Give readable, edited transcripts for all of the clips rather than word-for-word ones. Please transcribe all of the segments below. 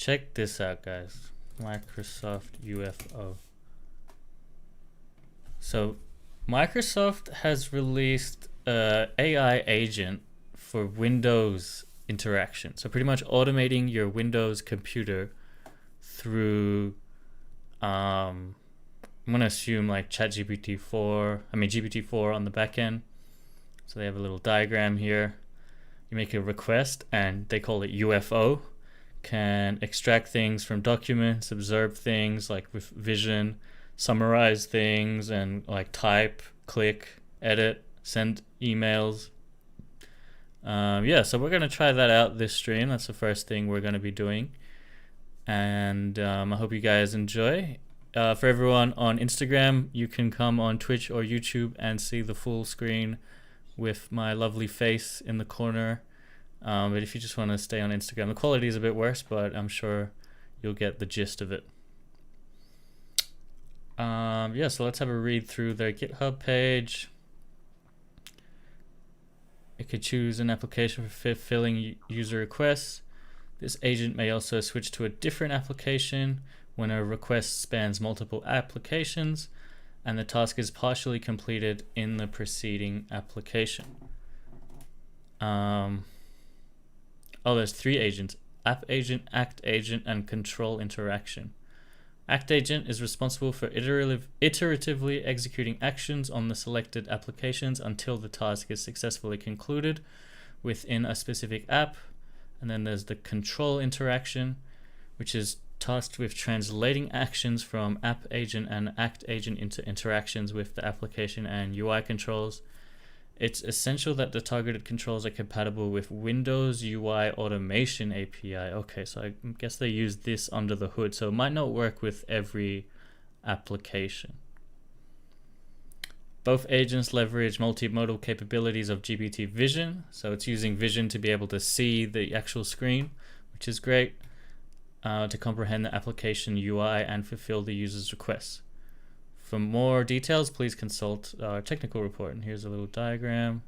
check this out, guys. Microsoft UFO. So Microsoft has released a AI agent for Windows interaction. So pretty much automating your Windows computer through I'm gonna assume like GPT-4 on the back end. So they have a little diagram here. You make a request and they call it UFO. Can extract things from documents, observe things like with vision, summarize things, and like type, click, edit, send emails. Yeah, so we're gonna try that out this stream. That's the first thing we're gonna be doing, and I hope you guys enjoy. For everyone on Instagram, you can come on Twitch or YouTube and see the full screen with my lovely face in the corner. But if you just want to stay on Instagram, the quality is a bit worse, but I'm sure you'll get the gist of it. Yeah, so let's have a read through their GitHub page. It could choose an application for fulfilling user requests. This agent may also switch to a different application when a request spans multiple applications and the task is partially completed in the preceding application. There's 3 agents: App Agent, Act Agent, and Control Interaction. Act Agent is responsible for iteratively executing actions on the selected applications until the task is successfully concluded within a specific app. And then there's the Control Interaction, which is tasked with translating actions from App Agent and Act Agent into interactions with the application and UI controls. It's essential that the targeted controls are compatible with Windows UI Automation API. Okay, so I guess they use this under the hood, so it might not work with every application. Both agents leverage multimodal capabilities of GPT Vision, so it's using Vision to be able to see the actual screen, which is great, to comprehend the application UI and fulfill the user's requests. For more details, please consult our technical report. And here's a little diagram.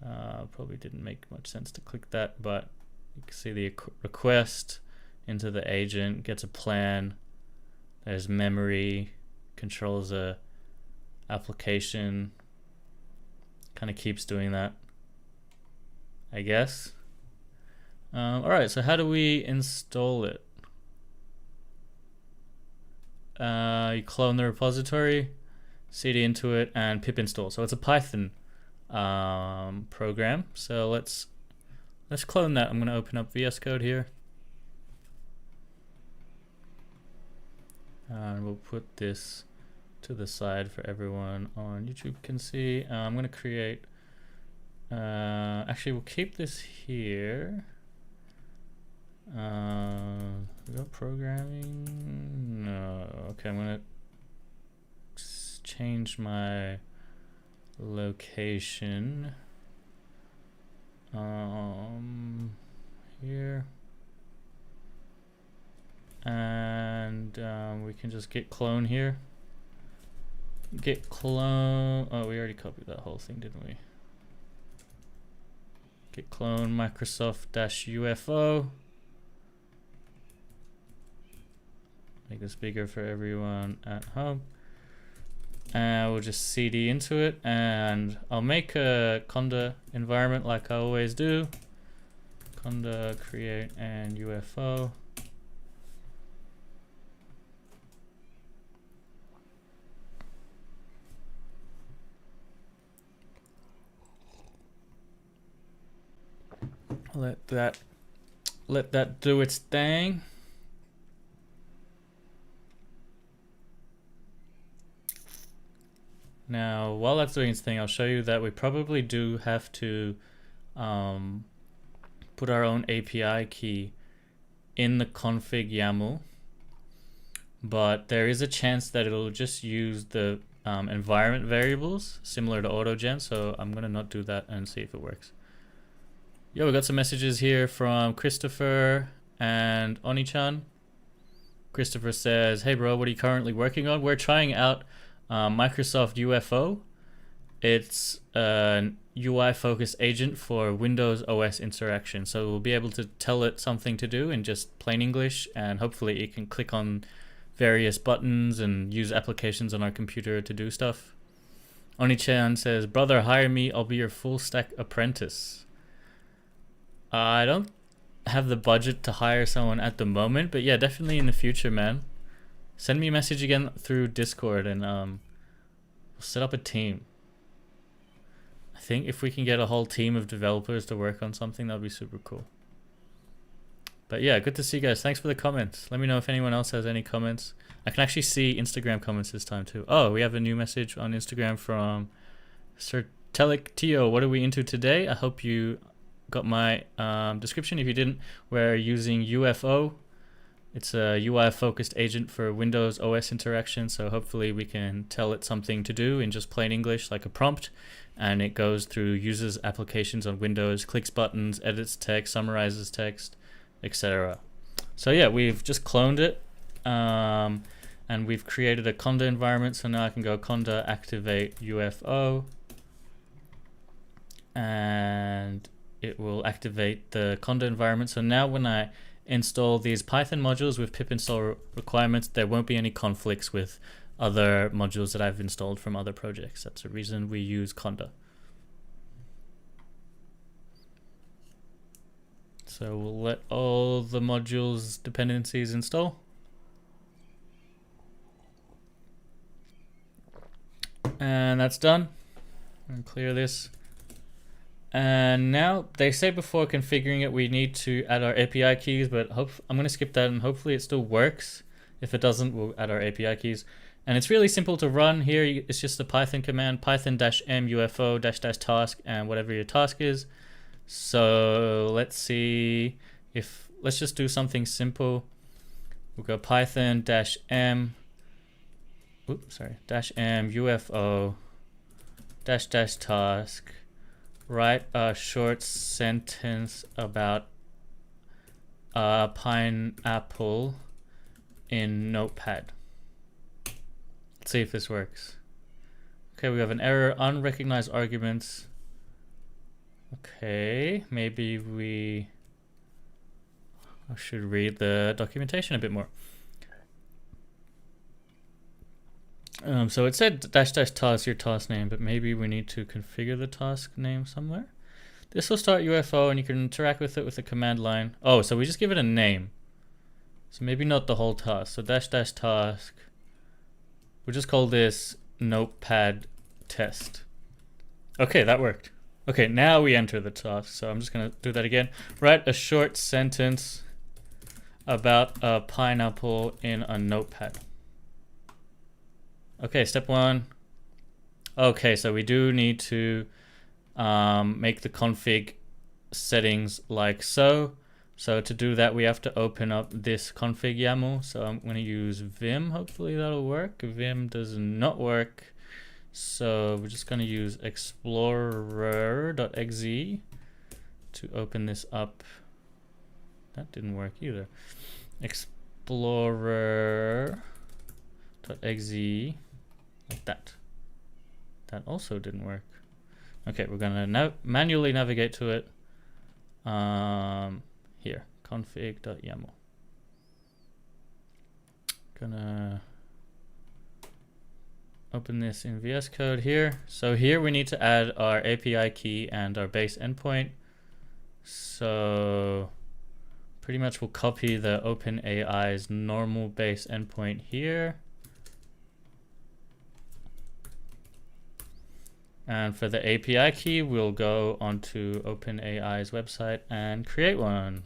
Probably didn't make much sense to click that, but you can see the request into the agent, gets a plan. There's memory, controls a application. Kind of keeps doing that, I guess. All right, so how do we install it? You clone the repository, cd into it, and pip install. So it's a Python program. So let's clone that. I'm going to open up VS Code here, and we'll put this to the side for everyone on YouTube can see. I'm going to create. Actually, we'll keep this here. We got programming. No. Okay, I'm gonna change my location. Here, and we can just git clone here. Git clone. Oh, we already copied that whole thing, didn't we? Git clone Microsoft-UFO. Make this bigger for everyone at home. And we'll just cd into it, and I'll make a conda environment like I always do. Conda create and UFO. Let that do its thing. Now, while that's doing its thing, I'll show you that we probably do have to put our own API key in the config YAML, but there is a chance that it'll just use the environment variables similar to AutoGen, so I'm gonna not do that and see if it works. Yo, we got some messages here from Christopher and Oni-chan. Christopher says, hey bro, what are you currently working on? We're trying out Microsoft UFO, It's an UI focused agent for Windows OS interaction. So we'll be able to tell it something to do in just plain English, and hopefully it can click on various buttons and use applications on our computer to do stuff. Oni-chan says, brother, hire me, I'll be your full stack apprentice. I don't have the budget to hire someone at the moment, but yeah, definitely in the future, man. Send me a message again through Discord, and we'll set up a team. I think if we can get a whole team of developers to work on something, that'd be super cool. But yeah, good to see you guys. Thanks for the comments. Let me know if anyone else has any comments. I can actually see Instagram comments this time too. Oh, we have a new message on Instagram from Sir Telic Tio. What are we into today? I hope you got my description. If you didn't, we're using UFO. It's a UI focused agent for Windows OS interaction. So hopefully we can tell it something to do in just plain English, like a prompt. And it goes through users' applications on Windows, clicks buttons, edits text, summarizes text, etc. So yeah, we've just cloned it, and we've created a conda environment. So now I can go conda activate UFO, and it will activate the conda environment. So now when I install these Python modules with pip install requirements, there won't be any conflicts with other modules that I've installed from other projects. That's the reason we use conda. So we'll let all the modules dependencies install. And that's done. I'm gonna clear this. And now they say before configuring it, we need to add our API keys, but I'm gonna skip that, and hopefully it still works. If it doesn't, we'll add our API keys. And it's really simple to run here. It's just a Python command, python-m UFO -task, and whatever your task is. So let's see if, let's just do something simple. We'll go python-m, -m UFO -task, write a short sentence about a pineapple in Notepad. Let's see if this works. Okay, we have an error, unrecognized arguments. Okay, maybe I should read the documentation a bit more. So it said --task your task name, but maybe we need to configure the task name somewhere. This will start UFO, and you can interact with it with the command line. Oh, so we just give it a name. So maybe not the whole task. So --task. We'll just call this notepad test. Okay, that worked. Okay, now we enter the task. So I'm just gonna do that again. Write a short sentence about a pineapple in a notepad. Okay, step one. Okay, so we do need to make the config settings like so. So to do that, we have to open up this config YAML. So I'm going to use Vim. Hopefully that'll work. Vim does not work. So we're just going to use explorer.exe to open this up. That didn't work either. Explorer.exe, like that. That also didn't work. Okay, we're going to manually navigate to it. Here, config.yaml. Gonna open this in VS Code here. So here we need to add our API key and our base endpoint. So pretty much we'll copy the OpenAI's normal base endpoint here. And for the API key, we'll go onto OpenAI's website and create one.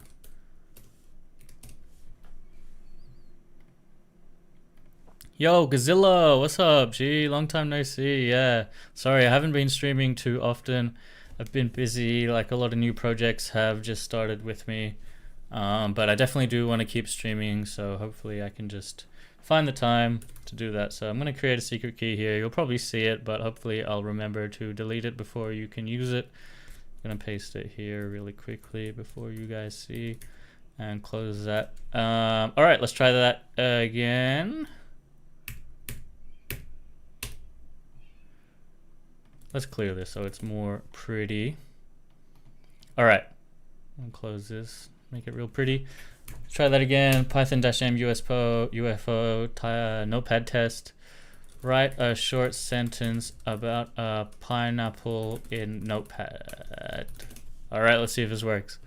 Yo, Gazilla, what's up? Gee, long time no see. Yeah, sorry, I haven't been streaming too often. I've been busy, like a lot of new projects have just started with me. But I definitely do want to keep streaming, so hopefully I can just find the time to do that. So I'm going to create a secret key here. You'll probably see it, but hopefully I'll remember to delete it before you can use it. I'm going to paste it here really quickly before you guys see, and close that. All right, let's try that again. Let's clear this so it's more pretty. All right, I'll close this, make it real pretty. Let's try that again. Python-m UFO notepad test. Write a short sentence about a pineapple in Notepad. All right, let's see if this works.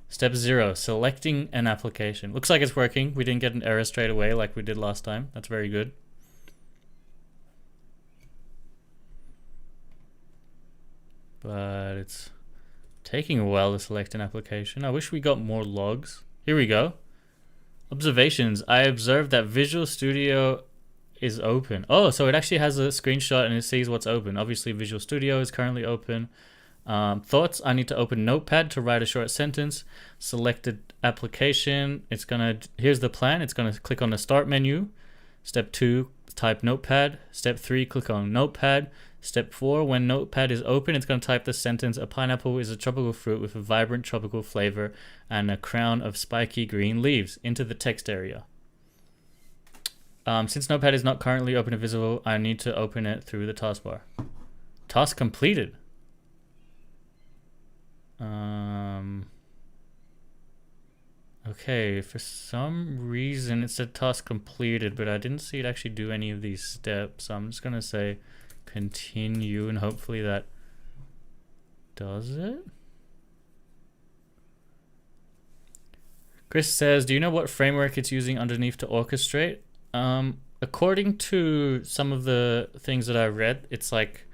Step 0, selecting an application. Looks like it's working. We didn't get an error straight away like we did last time. That's very good. But it's taking a while to select an application. I wish we got more logs. Here we go. Observations. I observed that Visual Studio is open. Oh, so it actually has a screenshot and it sees what's open. Obviously, Visual Studio is currently open. Thoughts. I need to open Notepad to write a short sentence. Selected application. It's gonna. Here's the plan. It's gonna click on the Start menu. Step 2, type Notepad. Step 3, click on Notepad. Step 4, when Notepad is open, it's going to type the sentence, a pineapple is a tropical fruit with a vibrant tropical flavor and a crown of spiky green leaves, into the text area. Since Notepad is not currently open and visible, I need to open it through the taskbar. Task completed. Okay, for some reason it said task completed, but I didn't see it actually do any of these steps. So I'm just going to say continue, and hopefully that does it. Chris says, do you know what framework it's using underneath to orchestrate? According to some of the things that I read, it's like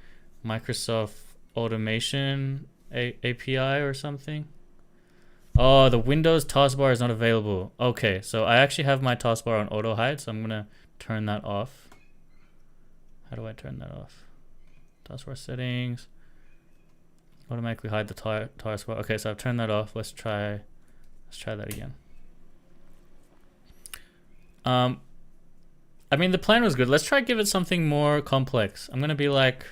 Microsoft Automation API or something. Oh, the Windows taskbar is not available. Okay, so I actually have my taskbar on auto hide, so I'm gonna turn that off. How do I turn that off? Taskbar settings. Automatically hide the taskbar. Okay, so I've turned that off. Let's try that again. I mean, the plan was good. Let's try give it something more complex. I'm gonna be like,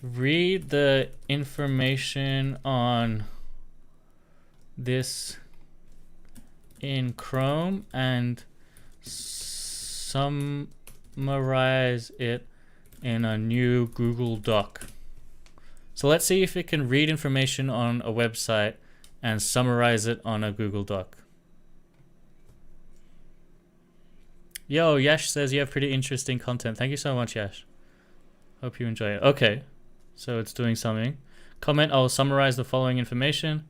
read the information on this in Chrome and summarize it in a new Google Doc. So let's see if it can read information on a website and summarize it on a Google Doc. Yo, Yash says you have pretty interesting content. Thank you so much, Yash. Hope you enjoy it. Okay, so it's doing something. Comment, I'll summarize the following information.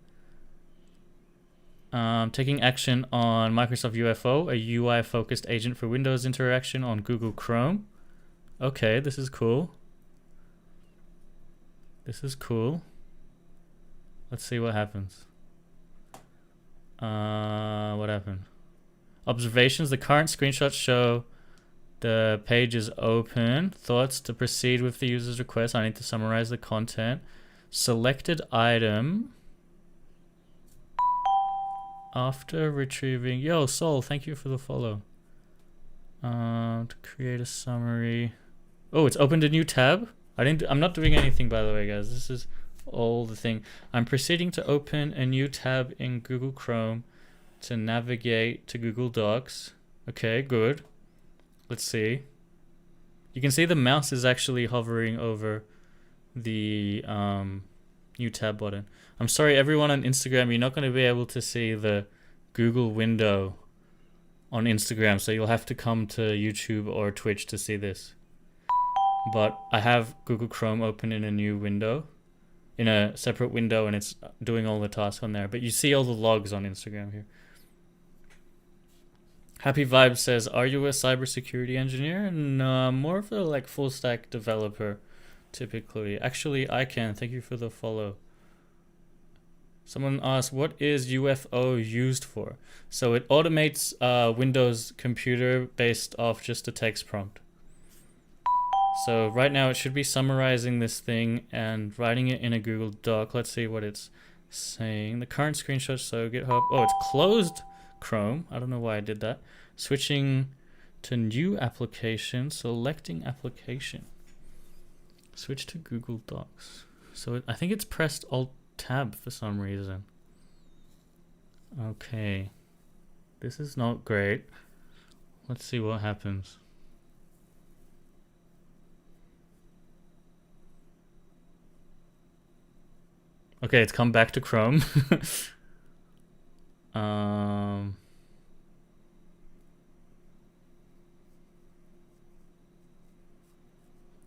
Taking action on Microsoft UFO, a UI-focused agent for Windows interaction on Google Chrome. Okay, this is cool. This is cool. Let's see what happens. What happened? Observations. The current screenshots show the page is open. Thoughts. To proceed with the user's request, I need to summarize the content. Selected item. After retrieving, yo, Sol, thank you for the follow. To create a summary. Oh, it's opened a new tab. I'm not doing anything, by the way, guys. This is all the thing. I'm proceeding to open a new tab in Google Chrome to navigate to Google Docs. Okay, good. Let's see. You can see the mouse is actually hovering over the new tab button. I'm sorry, everyone on Instagram, you're not going to be able to see the Google window on Instagram, so you'll have to come to YouTube or Twitch to see this. But I have Google Chrome open in a new window, in a separate window, and it's doing all the tasks on there. But you see all the logs on Instagram here. Happy Vibes says, are you a cybersecurity engineer? No, I'm more of a like full stack developer, typically. Actually, I can. Thank you for the follow. Someone asked, what is UFO used for? So it automates Windows computer based off just a text prompt. So right now it should be summarizing this thing and writing it in a Google Doc. Let's see what it's saying. The current screenshot, so GitHub. Oh, it's closed Chrome. I don't know why I did that. Switching to new application, selecting application. Switch to Google Docs. So I think it's pressed Alt Tab for some reason. Okay. This is not great. Let's see what happens. Okay, it's come back to Chrome.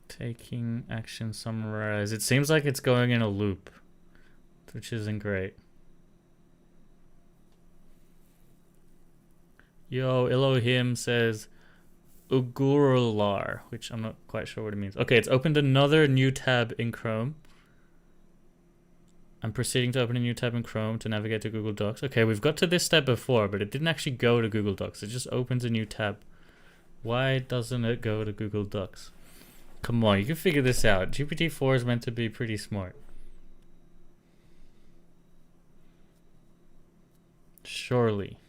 Taking action summarize. It seems like it's going in a loop, which isn't great. Yo, Elohim says Ugurular, which I'm not quite sure what it means. Okay, it's opened another new tab in Chrome. I'm proceeding to open a new tab in Chrome to navigate to Google Docs. Okay, we've got to this step before, but it didn't actually go to Google Docs. It just opens a new tab. Why doesn't it go to Google Docs? Come on, you can figure this out. GPT-4 is meant to be pretty smart. Surely.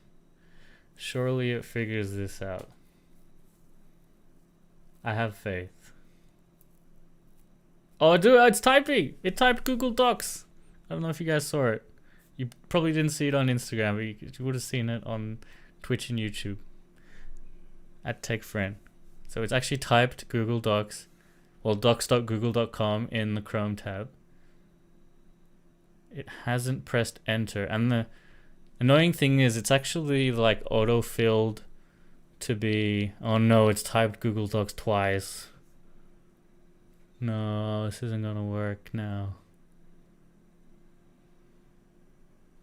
Surely it figures this out. I have faith. Oh, dude, it's typing! It typed Google Docs. I don't know if you guys saw it. You probably didn't see it on Instagram, but you would have seen it on Twitch and YouTube. At TechFriend. So it's actually typed Google Docs. Well, docs.google.com in the Chrome tab. It hasn't pressed enter. And the annoying thing is it's actually like auto-filled to be... Oh no, it's typed Google Docs twice. No, this isn't gonna work now.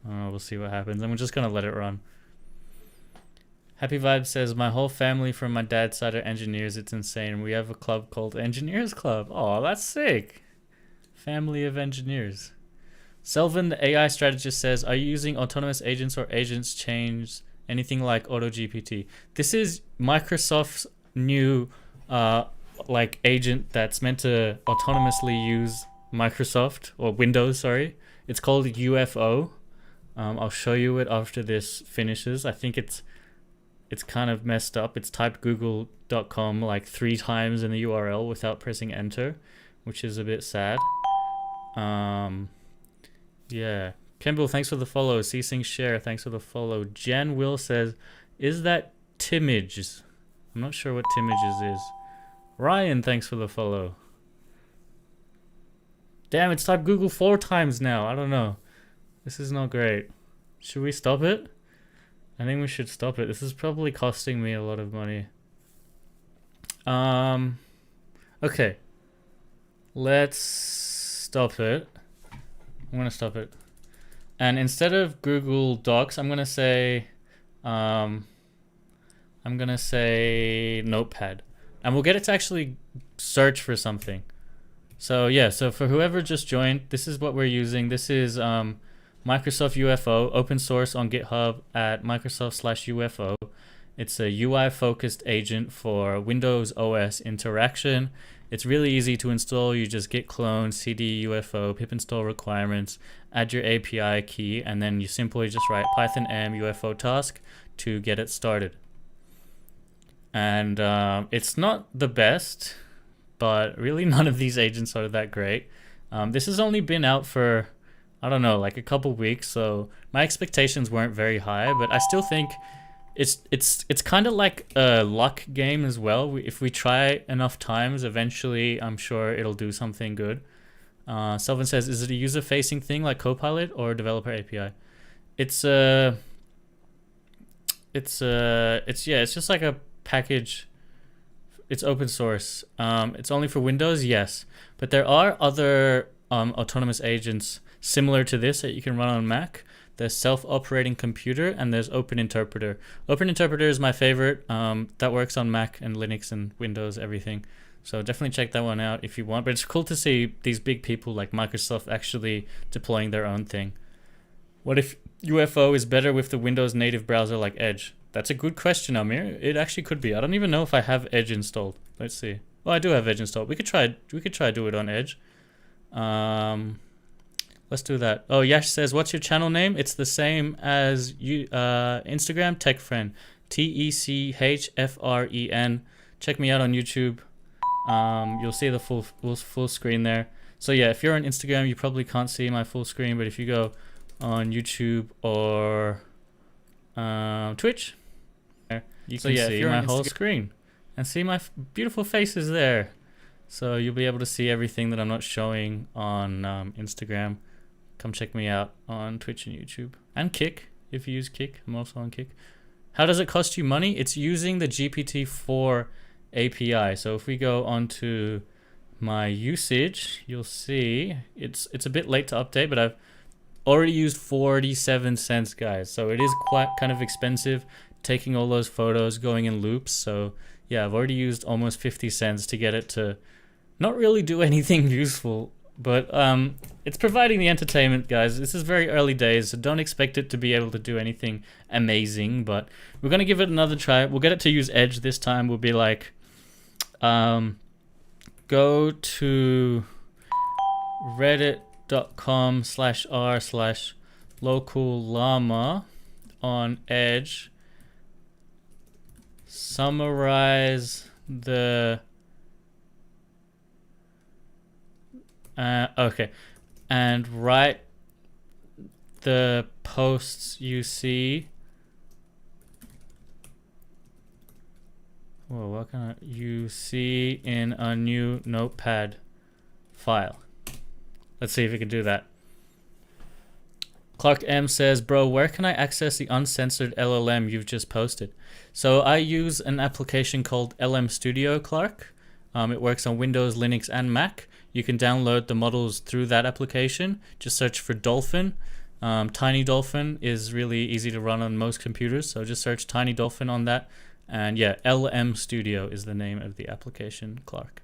Oh, we'll see what happens. And we're just gonna let it run. Happy Vibe says, my whole family from my dad's side are engineers. It's insane. We have a club called Engineers Club. Oh, that's sick. Family of engineers. Selvin, the AI strategist, says, are you using autonomous agents or agents change anything like AutoGPT? This is Microsoft's new like agent that's meant to autonomously use Microsoft or Windows, sorry. It's called UFO. I'll show you it after this finishes. I think it's kind of messed up. It's typed google.com like 3 times in the URL without pressing enter, which is a bit sad. Yeah. Kemble, thanks for the follow. Ceasing Share, thanks for the follow. Jan Will says, is that Timiges? I'm not sure what Timiges is. Ryan, thanks for the follow. Damn, it's typed Google 4 times now. I don't know. This is not great. Should we stop it? I think we should stop it. This is probably costing me a lot of money. Okay. Let's stop it. I'm gonna stop it. And instead of Google Docs, I'm gonna say Notepad. And we'll get it to actually search for something. So yeah, so for whoever just joined, this is what we're using. This is Microsoft UFO, open source on GitHub at Microsoft/UFO. It's a UI focused agent for Windows OS interaction. It's really easy to install. You just git clone cd UFO pip install requirements, add your API key, and then you simply just write python m UFO task to get it started. And it's not the best, but really none of these agents are that great. This has only been out for, I don't know, like a couple weeks, so my expectations weren't very high, but I still think it's kind of like a luck game as well. If we try enough times, eventually I'm sure it'll do something good. Selvin says, is it a user-facing thing like Copilot or developer API? It's just like a package. It's open source. It's only for Windows, yes, but there are other autonomous agents similar to this that you can run on Mac. There's self-operating computer and there's Open Interpreter. Open Interpreter is my favorite. That works on Mac and Linux and Windows, everything. So definitely check that one out if you want. But it's cool to see these big people like Microsoft actually deploying their own thing. What if UFO is better with the Windows native browser like Edge? That's a good question, Amir. It actually could be. I don't even know if I have Edge installed. Let's see. Well, I do have Edge installed. We could try do it on Edge. Let's do that. Oh, Yash says, what's your channel name? It's the same as Instagram, TechFriend. TECHFREN. Check me out on YouTube. You'll see the full screen there. So yeah, if you're on Instagram, you probably can't see my full screen, but if you go on YouTube or Twitch, you can see my whole screen and see my beautiful faces there. So you'll be able to see everything that I'm not showing on Instagram. come check me out on Twitch and YouTube. And Kick, if you use Kick. I'm also on Kick. How does it cost you money? It's using the GPT-4 API. So if we go onto my usage, you'll see it's a bit late to update, but I've already used 47 cents, guys. So it is quite kind of expensive taking all those photos, going in loops. So yeah, I've already used almost 50 cents to get it to not really do anything useful, but it's providing the entertainment, guys. This is very early days, so don't expect it to be able to do anything amazing, but we're going to give it another try. We'll get it to use Edge this time. We'll be like, go to reddit.com/r/local on Edge, summarize the okay, and write the posts you see. Whoa, what kind of you see in a new notepad file? Let's see if we can do that. Clark M says, bro, where can I access the uncensored LLM you've just posted? So I use an application called LM Studio, Clark. It works on Windows, Linux, and Mac. You can download the models through that application. Just search for Dolphin. Tiny Dolphin is really easy to run on most computers, so just search Tiny Dolphin on that. And yeah, LM Studio is the name of the application, Clark.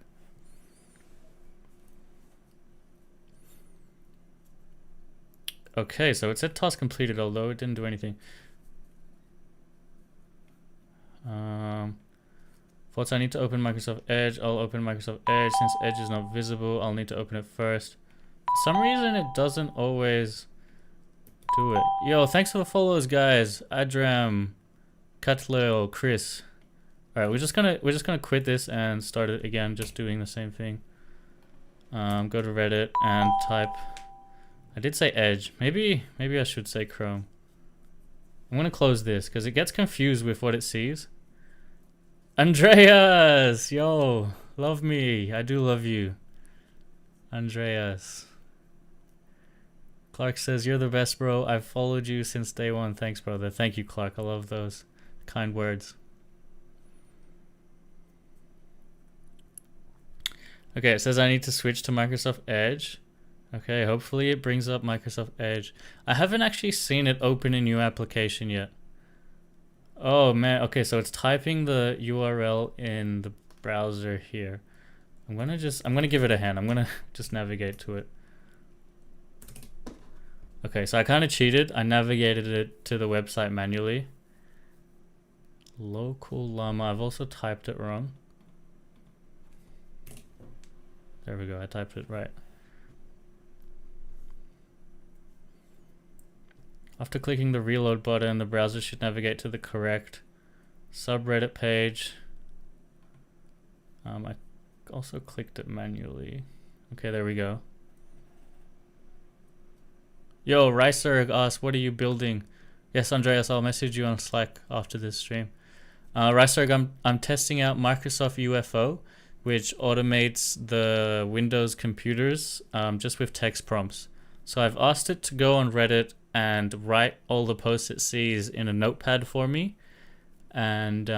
Okay, so it said task completed, although it didn't do anything. Thoughts I need to open Microsoft Edge. I'll open Microsoft Edge. Since Edge is not visible, I'll need to open it first. For some reason, it doesn't always do it. Yo, thanks for the follows, guys. Adram, Catleo, Chris. All right, we're just gonna quit this and start it again, just doing the same thing. Go to Reddit and type. I did say Edge. Maybe I should say Chrome. I'm gonna close this because it gets confused with what it sees. Andreas, yo, love me. I do love you, Andreas. Clark says, you're the best, bro. I've followed you since day one. Thanks, brother. Thank you, Clark. I love those kind words. Okay, it says I need to switch to Microsoft Edge. Okay, hopefully it brings up Microsoft Edge. I haven't actually seen it open a new application yet. Oh man, okay, so it's typing the URL in the browser here. I'm gonna give it a hand. I'm gonna just navigate to it. Okay, so I kind of cheated. I navigated it to the website manually. Local llama. I've also typed it wrong. There we go. I typed it right. After clicking the reload button, the browser should navigate to the correct subreddit page. I also clicked it manually. Okay, there we go. Yo, Ryserg asks, what are you building? Yes, Andreas, I'll message you on Slack after this stream. Ryserg, I'm testing out Microsoft UFO, which automates the Windows computers just with text prompts. So I've asked it to go on Reddit and write all the posts it sees in a notepad for me. And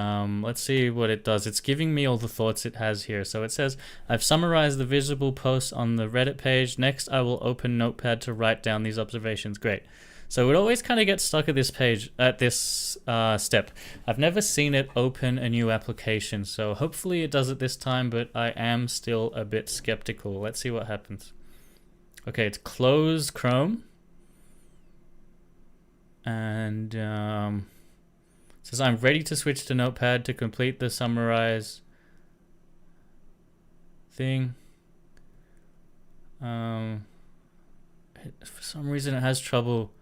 let's see what it does. It's giving me all the thoughts it has here. So it says, I've summarized the visible posts on the Reddit page. Next, I will open Notepad to write down these observations. Great. So it always kind of gets stuck at this page, at this step. I've never seen it open a new application. So hopefully it does it this time, but I am still a bit skeptical. Let's see what happens. Okay, it's close Chrome. And it says I'm ready to switch to Notepad to complete the summarize thing. For some reason it has trouble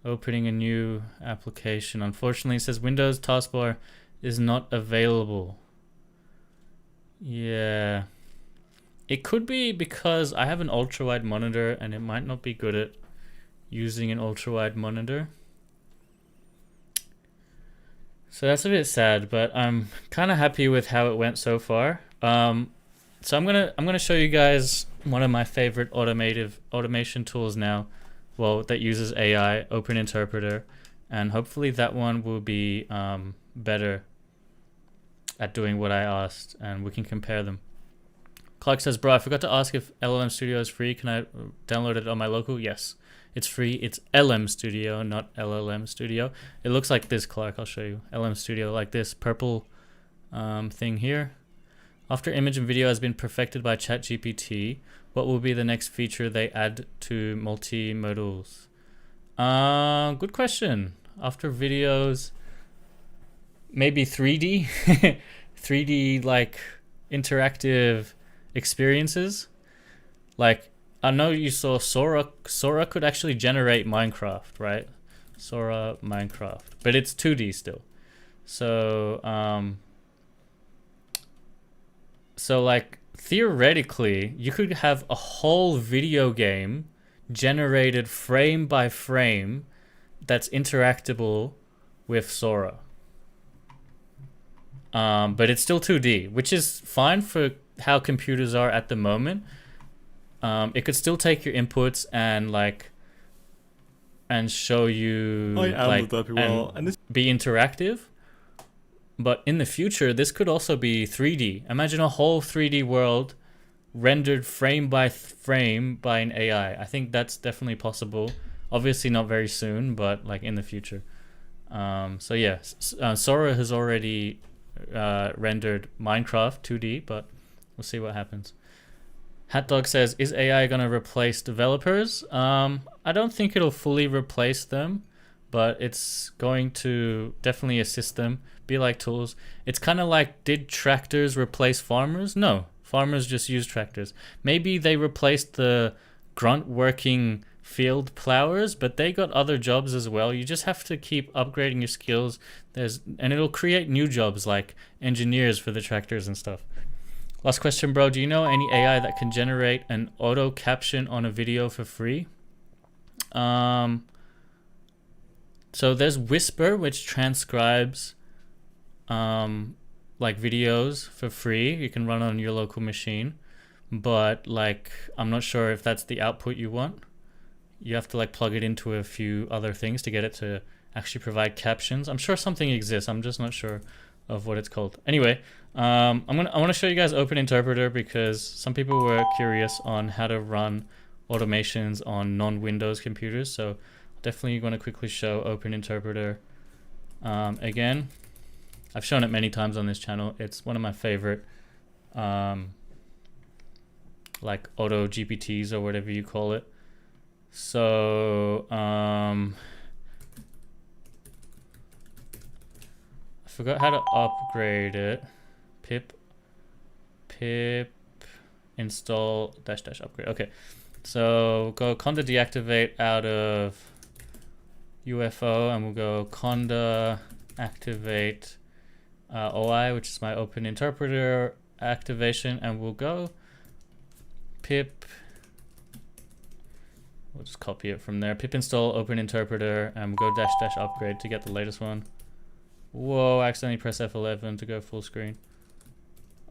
opening a new application. Unfortunately, it says Windows taskbar is not available. Yeah. It could be because I have an ultra-wide monitor and it might not be good at using an ultra-wide monitor. So that's a bit sad, but I'm kind of happy with how it went so far. So I'm gonna show you guys one of my favorite automation tools now. well, that uses AI, Open Interpreter, and hopefully that one will be better at doing what I asked, and we can compare them. Clark says, bro, I forgot to ask if LLM Studio is free. Can I download it on my local? Yes, it's free. It's LM Studio, not LLM Studio. It looks like this, Clark. I'll show you. LM Studio, like this purple thing here. After image and video has been perfected by ChatGPT, what will be the next feature they add to multimodals? Good question. After videos, maybe 3D, 3D like interactive experiences. Like, I know you saw SORA. SORA could actually generate Minecraft, right? SORA Minecraft, but it's 2D still. So, so like theoretically, you could have a whole video game generated frame by frame that's interactable with SORA. But it's still 2D, which is fine for how computers are at the moment. It could still take your inputs and like and show you like and be interactive. But in the future, this could also be 3D. Imagine a whole 3D world rendered frame by frame by an AI. I think that's definitely possible. Obviously not very soon, but like in the future. So yeah, SORA has already rendered Minecraft 2D, but we'll see what happens. HatDog says, is AI going to replace developers? I don't think it'll fully replace them, but it's going to definitely assist them, be like tools. It's kind of like, did tractors replace farmers? No, farmers just use tractors. Maybe they replaced the grunt working field plowers, but they got other jobs as well. You just have to keep upgrading your skills. And it'll create new jobs like engineers for the tractors and stuff. Last question, bro. Do you know any AI that can generate an auto caption on a video for free? So there's Whisper, which transcribes like videos for free. You can run on your local machine, but like I'm not sure if that's the output you want. You have to like plug it into a few other things to get it to actually provide captions. I'm sure something exists. I'm just not sure of what it's called. Anyway, I want to show you guys Open Interpreter because some people were curious on how to run automations on non-Windows computers. So definitely going to quickly show Open Interpreter. Again, I've shown it many times on this channel. It's one of my favorite like auto GPTs or whatever you call it. So I forgot how to upgrade it. Pip install -- upgrade. Okay, so go conda deactivate out of UFO, and we'll go conda activate OI, which is my Open Interpreter activation, and we'll go pip. We'll just copy it from there. Pip install Open Interpreter, and we'll go -- upgrade to get the latest one. Whoa, I accidentally press F11 to go full screen.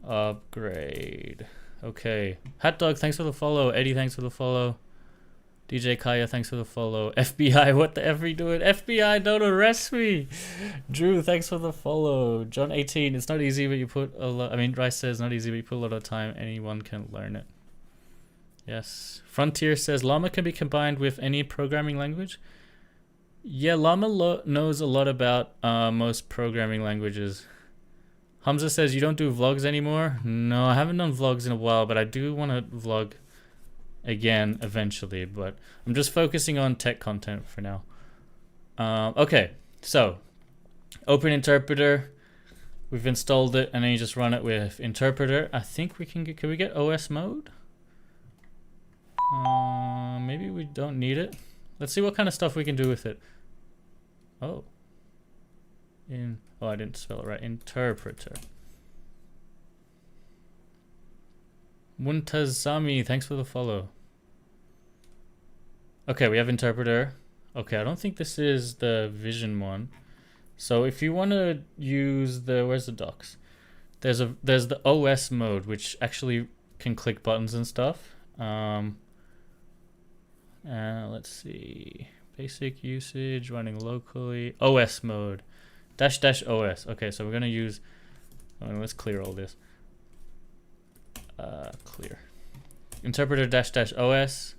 Upgrade. Okay. HatDog, thanks for the follow. Eddie, thanks for the follow. DJ Kaya, thanks for the follow. FBI, what the F are you doing? FBI, don't arrest me. Drew, thanks for the follow. John 18, it's not easy, but you put a lot. I mean, Rice says not easy, but you put a lot of time. Anyone can learn it. Yes. Frontier says Llama can be combined with any programming language. Yeah, Llama knows a lot about most programming languages. Hamza says you don't do vlogs anymore. No, I haven't done vlogs in a while, but I do want to vlog again eventually, but I'm just focusing on tech content for now. Okay, so Open Interpreter, we've installed it, and then you just run it with Interpreter. I think we can we get OS mode? Maybe we don't need it. Let's see what kind of stuff we can do with it. Oh, I didn't spell it right. Interpreter. Muntazami, thanks for the follow. Okay, we have Interpreter. Okay, I don't think this is the Vision one. So if you want to use the, where's the docs? There's the OS mode, which actually can click buttons and stuff. Let's see. Basic usage, running locally. OS mode. -- OS. Okay, so we're going to use... let's clear all this. Clear. Interpreter -- OS.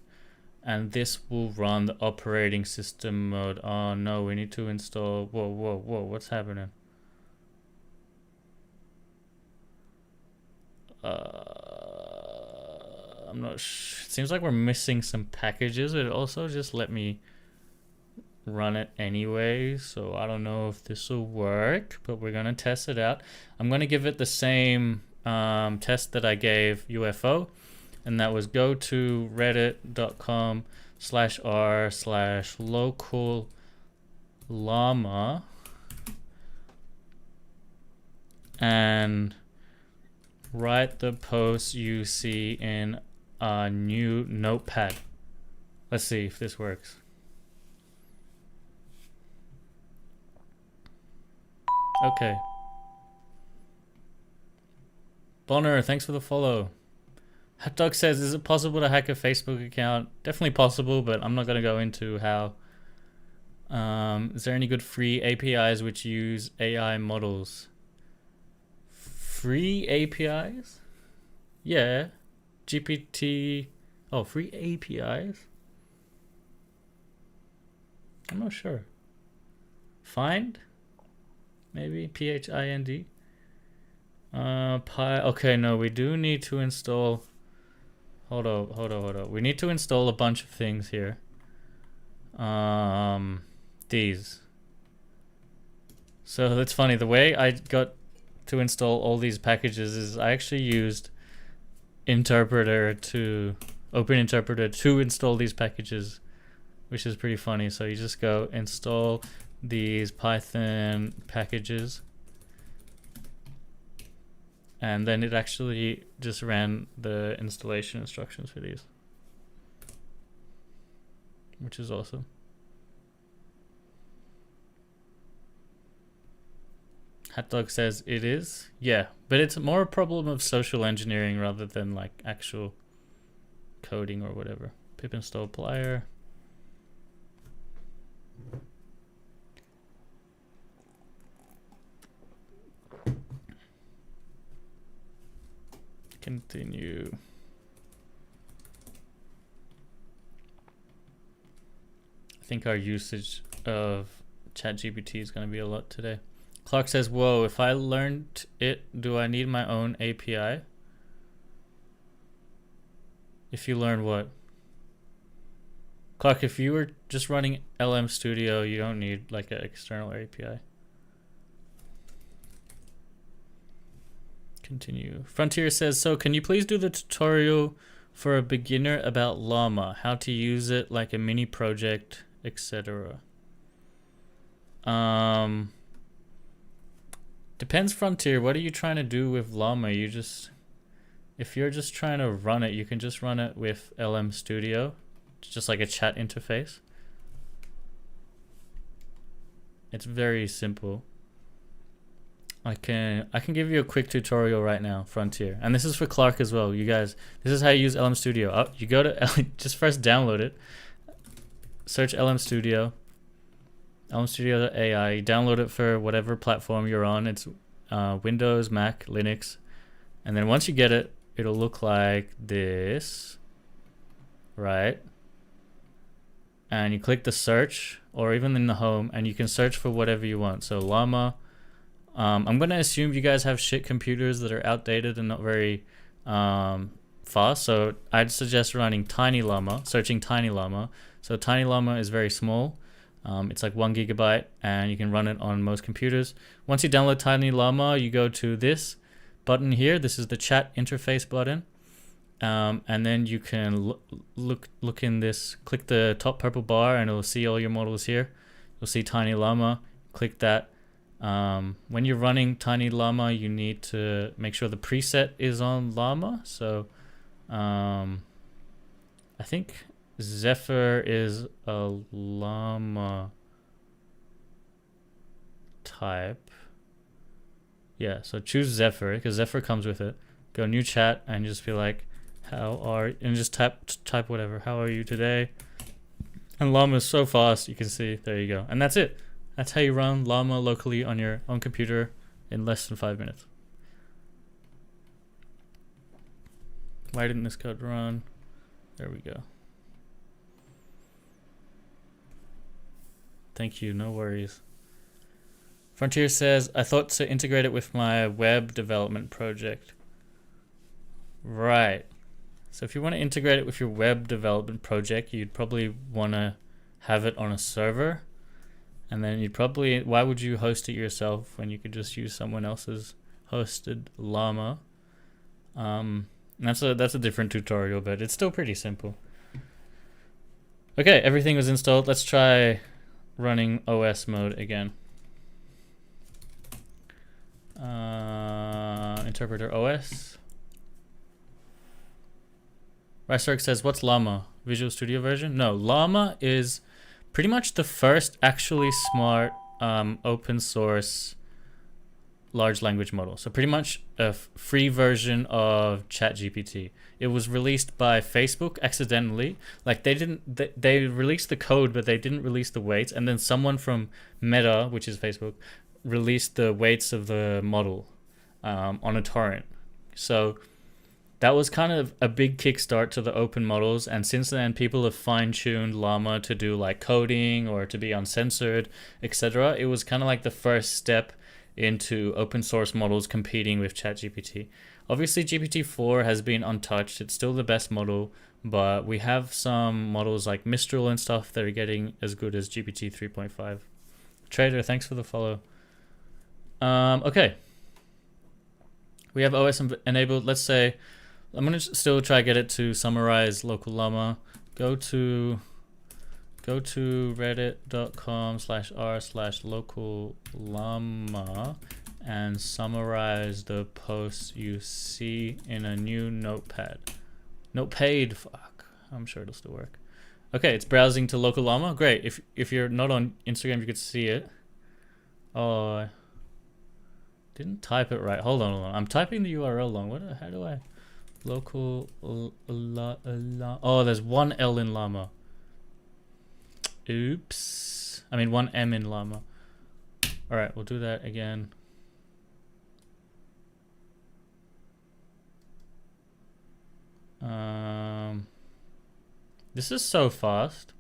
And this will run the operating system mode. Oh no, we need to install... Whoa, what's happening? I'm not sure. It seems like we're missing some packages. It also just let me run it anyway, so I don't know if this will work, but we're gonna test it out. I'm gonna give it the same test that I gave UFO, and that was go to reddit.com/r/local llama and write the post you see in a new notepad. Let's see if this works. Okay. Bonner, thanks for the follow. Hot Dog says, is it possible to hack a Facebook account? Definitely possible, but I'm not going to go into how. Is there any good free APIs which use AI models? Free APIs? Yeah. GPT. Oh, free APIs? I'm not sure. Find? Maybe PHIND. Okay, no, we do need to install. Hold on. We need to install a bunch of things here. These. So that's funny. The way I got to install all these packages is I actually used Open Interpreter to install these packages, which is pretty funny. So you just go install these Python packages, and then it actually just ran the installation instructions for these, which is awesome. Hot Dog says it is. Yeah, but it's more a problem of social engineering rather than like actual coding or whatever. Pip install plier. Continue. I think our usage of ChatGPT is going to be a lot today. Clark says, whoa, if I learned it, do I need my own API? If you learn what? Clark, if you were just running LM Studio, you don't need like an external API. Continue. Frontier says, so can you please do the tutorial for a beginner about Llama, how to use it like a mini project, etc. Depends, Frontier. What are you trying to do with Llama? If you're just trying to run it, you can just run it with LM Studio. It's just like a chat interface. It's very simple. I can give you a quick tutorial right now, Frontier. And this is for Clark as well. You guys, this is how you use LM Studio. You go to just first download it. Search LM Studio. LMstudio.ai. You download it for whatever platform you're on. It's Windows, Mac, Linux. And then once you get it, it'll look like this, right? And you click the search, or even in the home, and you can search for whatever you want. So Llama. I'm going to assume you guys have shit computers that are outdated and not very fast. So I'd suggest running Tiny Llama, searching Tiny Llama. So Tiny Llama is very small. It's like 1 gigabyte, and you can run it on most computers. Once you download Tiny Llama, you go to this button here. This is the chat interface button. And then you can look in this, click the top purple bar, and it'll see all your models here. You'll see Tiny Llama. Click that. When you're running Tiny Llama, you need to make sure the preset is on Llama. So I think Zephyr is a Llama type. Yeah, so choose Zephyr because Zephyr comes with it. Go new chat and just be like, and just type whatever. How are you today? And Llama is so fast, you can see. There you go. And that's it. That's how you run Llama locally on your own computer in less than 5 minutes. Why didn't this code run? There we go. Thank you, no worries. Frontier says, I thought to integrate it with my web development project. Right. So if you want to integrate it with your web development project, you'd probably want to have it on a server. And then you'd probably, why would you host it yourself when you could just use someone else's hosted Llama? That's a different tutorial, but it's still pretty simple. Okay, everything was installed. Let's try running OS mode again. Interpreter OS. Ricework says, what's Llama? Visual Studio version? No, Llama is pretty much the first actually smart open source large language model. So pretty much a free version of ChatGPT. It was released by Facebook accidentally. Like they released the code, but they didn't release the weights. And then someone from Meta, which is Facebook, released the weights of the model on a torrent. So that was kind of a big kickstart to the open models. And since then, people have fine-tuned Llama to do like coding or to be uncensored, etc. It was kind of like the first step into open source models competing with ChatGPT. Obviously, GPT-4 has been untouched. It's still the best model, but we have some models like Mistral and stuff that are getting as good as GPT 3.5. Trader, thanks for the follow. Okay. We have OS enabled. Let's say, I'm going to still try to get it to summarize local llama. Go to reddit.com/r/local llama and summarize the posts you see in a new notepad. Notepad, fuck. I'm sure it'll still work. Okay, it's browsing to local llama. Great. If you're not on Instagram, you could see it. Oh, I didn't type it right. Hold on. I'm typing the URL wrong. How do I? Local oh, there's one L in llama. Oops. I mean, one M in llama. All right, we'll do that again. This is so fast.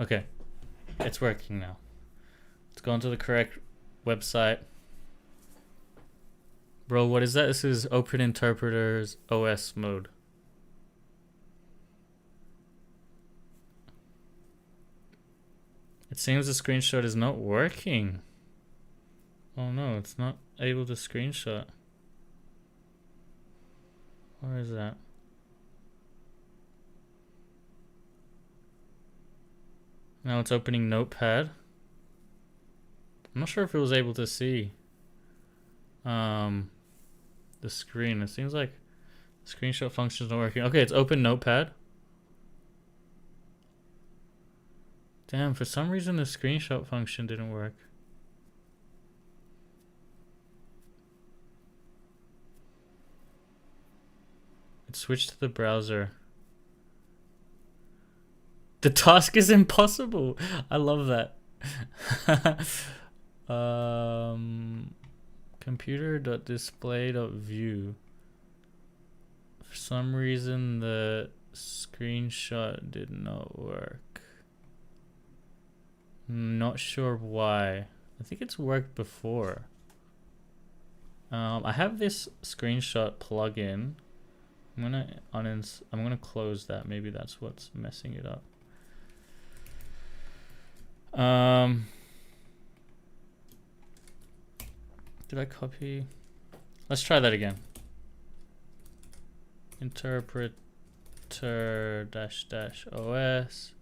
Okay, it's working now. Let's go into the correct website. Bro, what is that? This is Open Interpreter's OS mode. It seems the screenshot is not working. Oh no, it's not able to screenshot. Where is that? Now it's opening Notepad. I'm not sure if it was able to see the screen. It seems like the screenshot function is not working. Okay, it's open Notepad. Damn, for some reason the screenshot function didn't work. It switched to the browser. The task is impossible. I love that. Computer.display.view. For some reason the screenshot did not work. Not sure why. I think it's worked before. I have this screenshot plugin. I'm gonna close that. Maybe that's what's messing it up. Did I copy? Let's try that again. Interpreter --OS.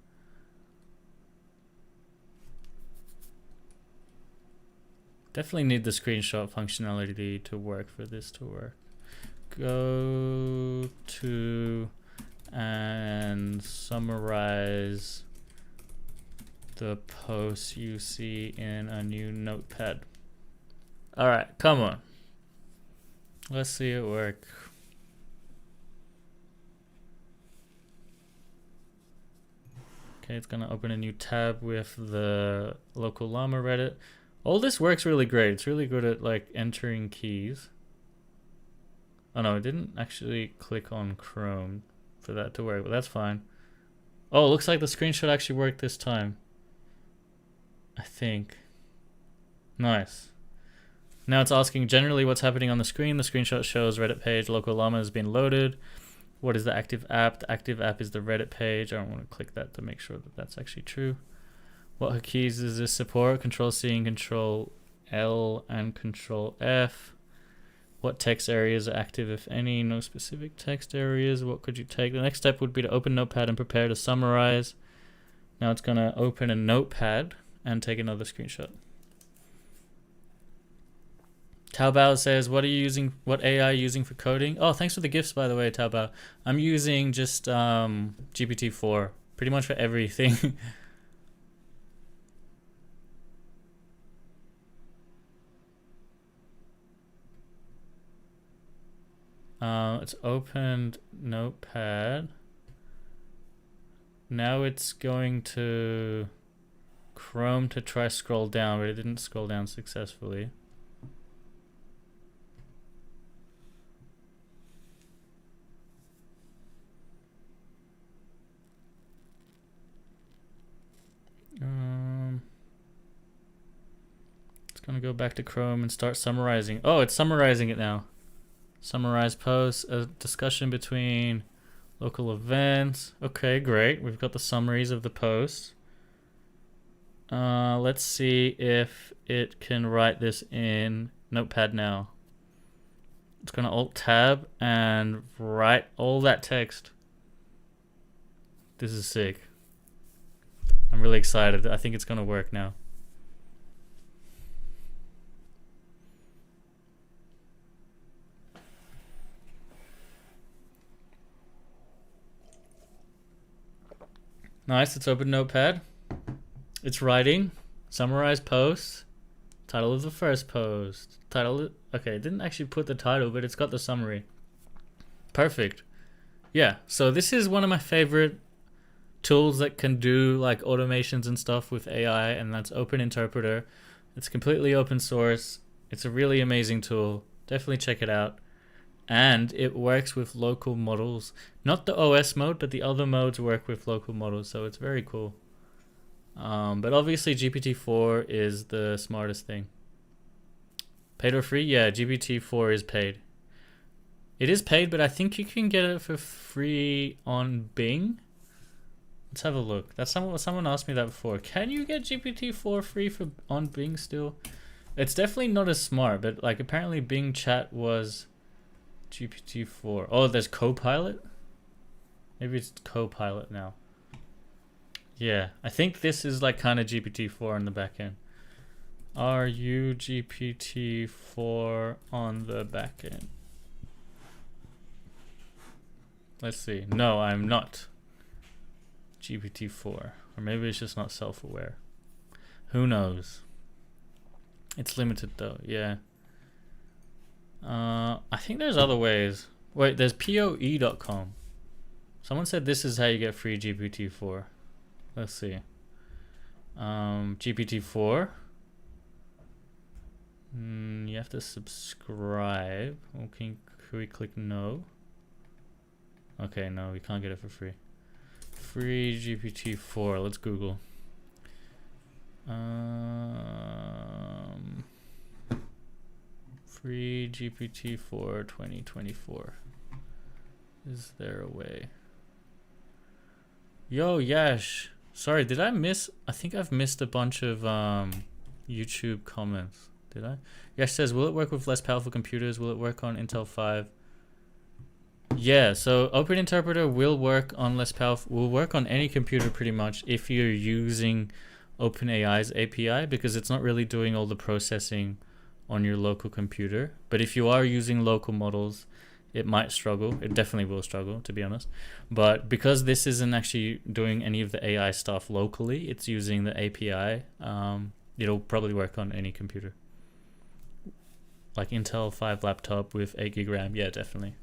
Definitely need the screenshot functionality to work for this to work. Go to and summarize the posts you see in a new notepad. All right, come on. Let's see it work. Okay, it's gonna open a new tab with the local llama Reddit. All this works really great. It's really good at like entering keys. Oh no, it didn't actually click on Chrome for that to work, but that's fine. Oh, it looks like the screenshot actually worked this time. I think. Nice. Now it's asking generally what's happening on the screen. The screenshot shows Reddit page, local llama has been loaded. What is the active app? The active app is the Reddit page. I don't want to click that to make sure that that's actually true. What keys does this support? Control C and Control L and Control F. What text areas are active, if any? No specific text areas. What could you take? The next step would be to open Notepad and prepare to summarize. Now it's going to open a Notepad and take another screenshot. Taobao says, what AI are you using for coding? Oh, thanks for the gifts, by the way, Taobao. I'm using just GPT-4 pretty much for everything. It's opened Notepad. Now it's going to Chrome to try scroll down, but it didn't scroll down successfully. It's gonna go back to Chrome and start summarizing. Oh, it's summarizing it now. Summarize posts, a discussion between local events. Okay, great. We've got the summaries of the posts. Let's see if it can write this in Notepad now. It's gonna Alt-Tab and write all that text. This is sick. I'm really excited. I think it's gonna work now. Nice, it's open Notepad. It's writing, summarize post, title of the first post. Title, okay, it didn't actually put the title, but it's got the summary. Perfect. Yeah, so this is one of my favorite tools that can do like automations and stuff with AI, and that's Open Interpreter. It's completely open source. It's a really amazing tool. Definitely check it out. And it works with local models. Not the OS mode, but the other modes work with local models, so it's very cool. But obviously GPT-4 is the smartest thing. Paid or free? Yeah, GPT-4 is paid. It is paid, but I think you can get it for free on Bing. Let's have a look. That's someone asked me that before. Can you get GPT-4 free on Bing still? It's definitely not as smart, but like apparently Bing Chat was GPT-4. Oh, there's Copilot? Maybe it's Copilot now. Yeah, I think this is like kind of GPT-4 on the back end. Are you GPT-4 on the back end? Let's see. No, I'm not GPT-4. Or maybe it's just not self-aware. Who knows? It's limited though, yeah. I think there's other ways. Wait, there's POE.com. Someone said this is how you get free GPT-4. Let's see. GPT-4. You have to subscribe. Okay, can we click no? Okay, no, we can't get it for free. Free GPT-4. Let's Google. Free GPT-4 2024. Is there a way? Yo, Yash. Sorry, did I miss? I think I've missed a bunch of YouTube comments. Did I? Yash says, will it work with less powerful computers? Will it work on Intel 5? Yeah, so Open Interpreter will work on less powerful, will work on any computer pretty much if you're using OpenAI's API, because it's not really doing all the processing on your local computer. But if you are using local models, it might struggle. It definitely will struggle, to be honest. But because this isn't actually doing any of the AI stuff locally, it's using the API, it'll probably work on any computer. Like Intel 5 laptop with 8 GB RAM, yeah, definitely.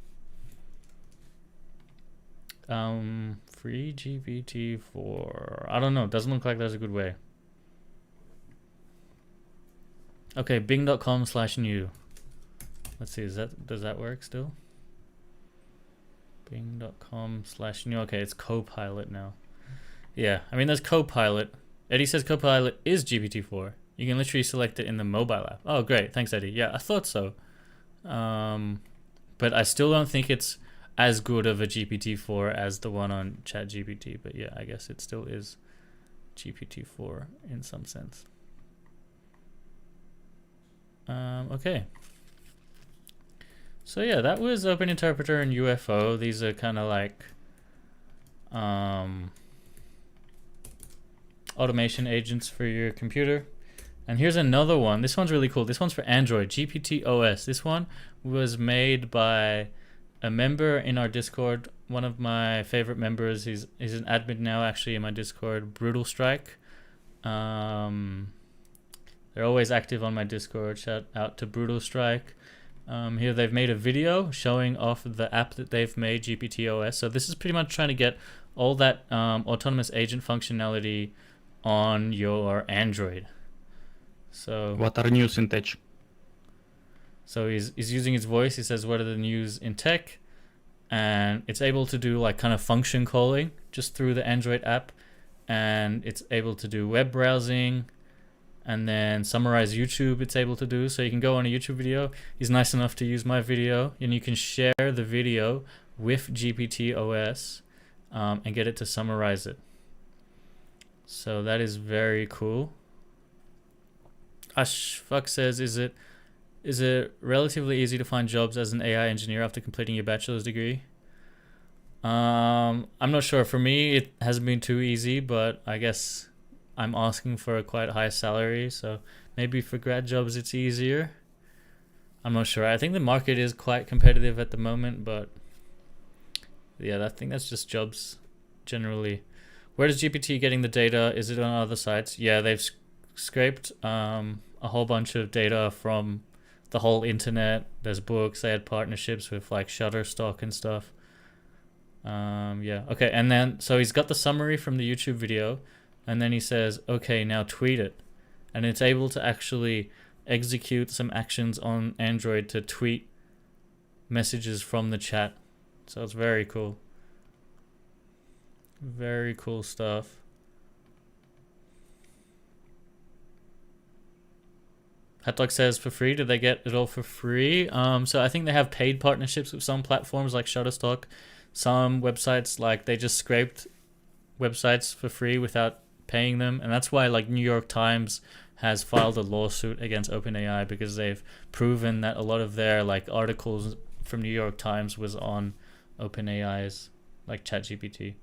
Free GPT-4. I don't know. Doesn't look like there's a good way. Okay, bing.com/new. Let's see, does that work still? Bing.com/new. Okay, it's Copilot now. Yeah, I mean, there's Copilot. Eddie says Copilot is GPT-4. You can literally select it in the mobile app. Oh, great. Thanks, Eddie. Yeah, I thought so. But I still don't think it's as good of a GPT-4 as the one on ChatGPT. But yeah, I guess it still is GPT-4 in some sense. Okay. So yeah, that was Open Interpreter and UFO. These are kind of like automation agents for your computer. And here's another one. This one's really cool. This one's for Android, GPTOS. This one was made by a member in our Discord. One of my favorite members. He's an admin now, actually, in my Discord, Brutal Strike. They're always active on my Discord. Shout out to Brutal Strike. Here they've made a video showing off the app that they've made, GPTOS. So this is pretty much trying to get all that autonomous agent functionality on your Android. So what are news in tech? So he's using his voice. He says, what are the news in tech? And it's able to do like kind of function calling just through the Android app. And it's able to do web browsing and then summarize YouTube it's able to do. So you can go on a YouTube video. He's nice enough to use my video and you can share the video with GPTOS and get it to summarize it. So that is very cool. Ashfuck says, is it relatively easy to find jobs as an AI engineer after completing your bachelor's degree? I'm not sure. For me, it hasn't been too easy, but I guess I'm asking for a quite high salary, so maybe for grad jobs it's easier. I'm not sure. I think the market is quite competitive at the moment, but yeah, I think that's just jobs generally. Where is GPT getting the data? Is it on other sites? Yeah, they've scraped a whole bunch of data from the whole internet. There's books. They had partnerships with like Shutterstock and stuff. Yeah, okay. And then so he's got the summary from the YouTube video, and then he says, okay, now tweet it. And it's able to actually execute some actions on Android to tweet messages from the chat. So it's very cool. Very cool stuff. Hatdog says for free. Did they get it all for free? So I think they have paid partnerships with some platforms like Shutterstock. Some websites, like, they just scraped websites for free without paying them. And that's why, like, New York Times has filed a lawsuit against OpenAI, because they've proven that a lot of their, like, articles from New York Times was on OpenAI's, like, ChatGPT.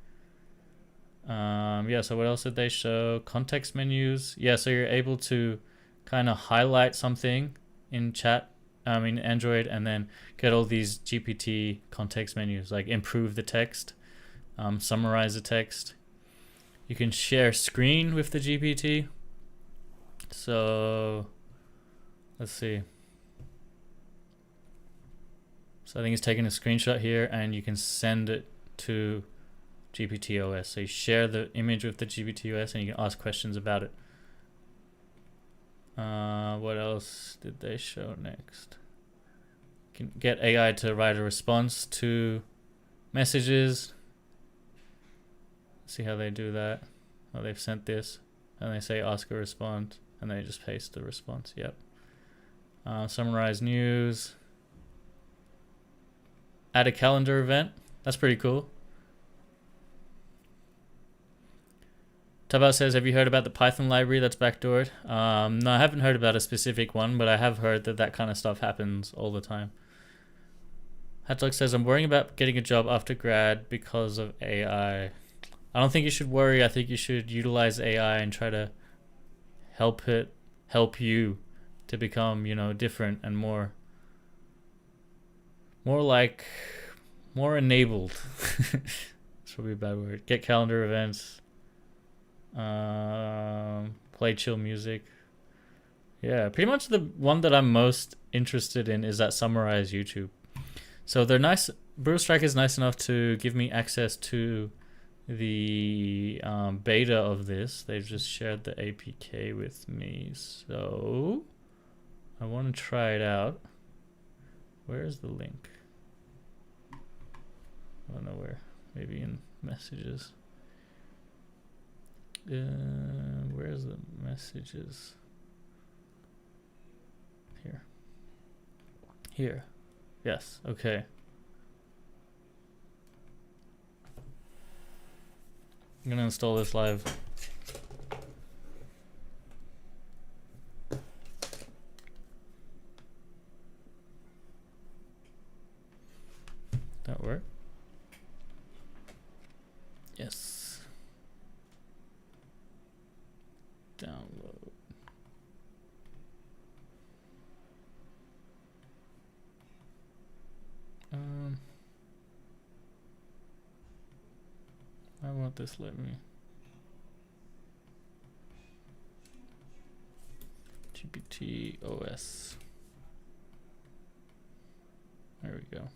Yeah, so what else did they show? Context menus. Yeah, so you're able to kind of highlight something in Android, and then get all these GPT context menus, like improve the text, summarize the text. You can share screen with the GPT. So let's see. So I think it's taking a screenshot here, and you can send it to GPTOS. So you share the image with the GPTOS, and you can ask questions about it. What else did they show next? You can get AI to write a response to messages. See how they do that. Oh, they've sent this, and they say ask a response, and they just paste the response. Yep. Summarize news. Add a calendar event. That's pretty cool. Tabao says, have you heard about the Python library that's backdoored? No, I haven't heard about a specific one, but I have heard that that kind of stuff happens all the time. Hatlock says, I'm worrying about getting a job after grad because of AI. I don't think you should worry. I think you should utilize AI and try to help you to become, different and more enabled. That's probably a bad word. Get calendar events. Play chill music. Yeah, pretty much the one that I'm most interested in is that summarize YouTube. So they're nice. Bruce Strike is nice enough to give me access to the beta of this. They've just shared the APK with me, so I want to try it out. Where's the link? I don't know where. Maybe in messages. Where's the messages? Here. Here. Yes. Okay. I'm gonna install this live. That work? Yes. Download. Why won't this let me? GPTOS. There we go.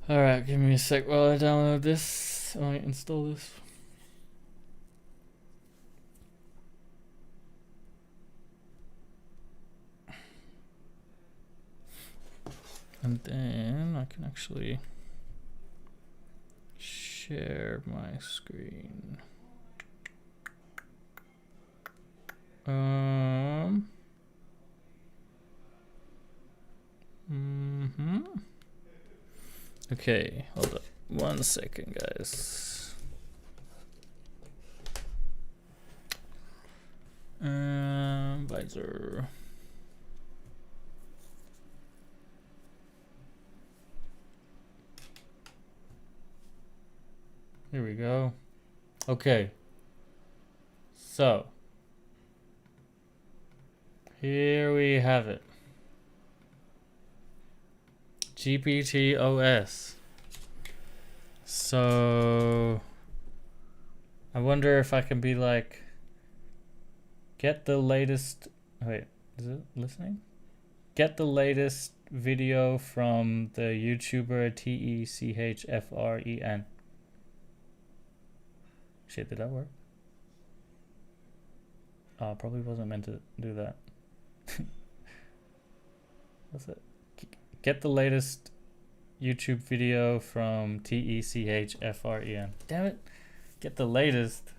Alright, give me a sec while I download this. I install this. And then I can actually share my screen. Okay, hold up 1 second, guys. Visor. Here we go. Okay. So here we have it. GPTOS. So I wonder if I can be like, get the latest, wait, is it listening? Get the latest video from the YouTuber TECHFREN. Shit, did that work? Oh, probably wasn't meant to do that. What's it? Get the latest YouTube video from TECHFREN. Damn it. Get the latest.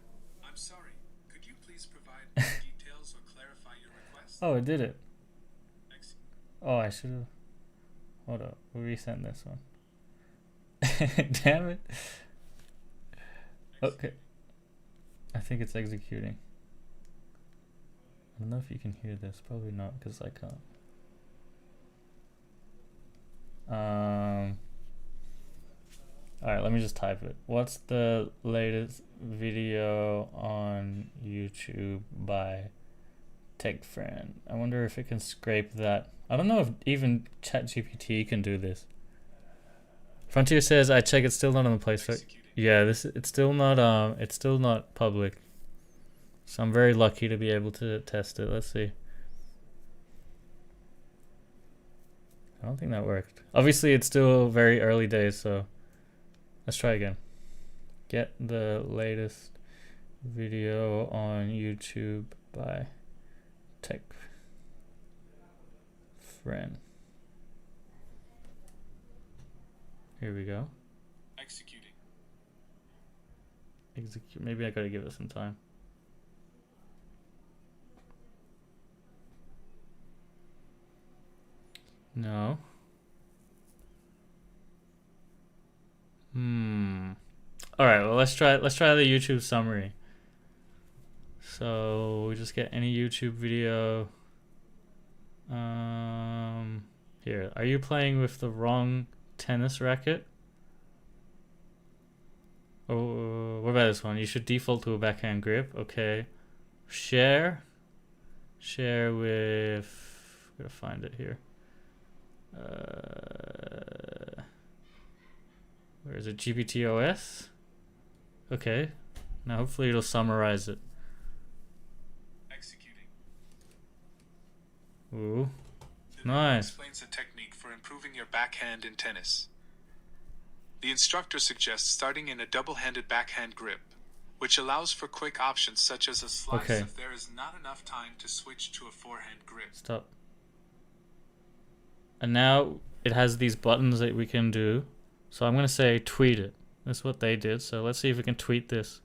I'm sorry. Could you please provide more details or clarify your request? Oh, it did it. Oh, I should have. Hold up. We'll resend this one. Damn it. Okay. I think it's executing. I don't know if you can hear this. Probably not, because I can't. Alright, let me just type it. What's the latest video on YouTube by TechFriend? I wonder if it can scrape that. I don't know if even ChatGPT can do this. Frontier says, I check, it's still not on the Play Store. Yeah, it's still not public. So I'm very lucky to be able to test it. Let's see. I don't think that worked. Obviously, it's still very early days, so let's try again. Get the latest video on YouTube by TechFriend. Here we go. Executing. Execute. Maybe I gotta give it some time. No. All right. Well, let's try the YouTube summary. So we just get any YouTube video. Here. Are you playing with the wrong tennis racket? Oh, what about this one? You should default to a backhand grip. Okay. Share with. I'm gonna find it here. Where is it? GPTOS. Okay. Now hopefully it'll summarize it. Executing. Ooh. Nice. Explains a technique for improving your backhand in tennis. The instructor suggests starting in a double-handed backhand grip, which allows for quick options such as a slice Okay. if there is not enough time to switch to a forehand grip. Stop. And now it has these buttons that we can do. So I'm going to say tweet it. That's what they did. So let's see if we can tweet this.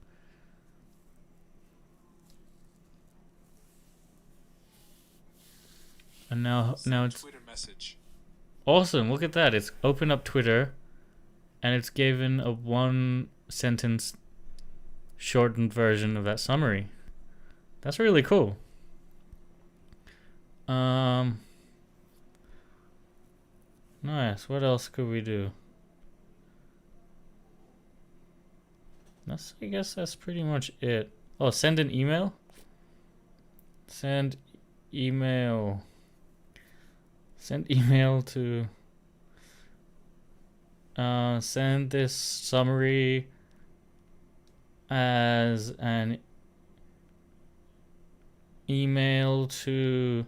And now it's Twitter message. awesome. Look at that. It's opened up Twitter and it's given a 1-sentence shortened version of that summary. That's really cool. Nice. What else could we do? I guess that's pretty much it. Oh, send an email. Send email. Send email to send this summary as an email to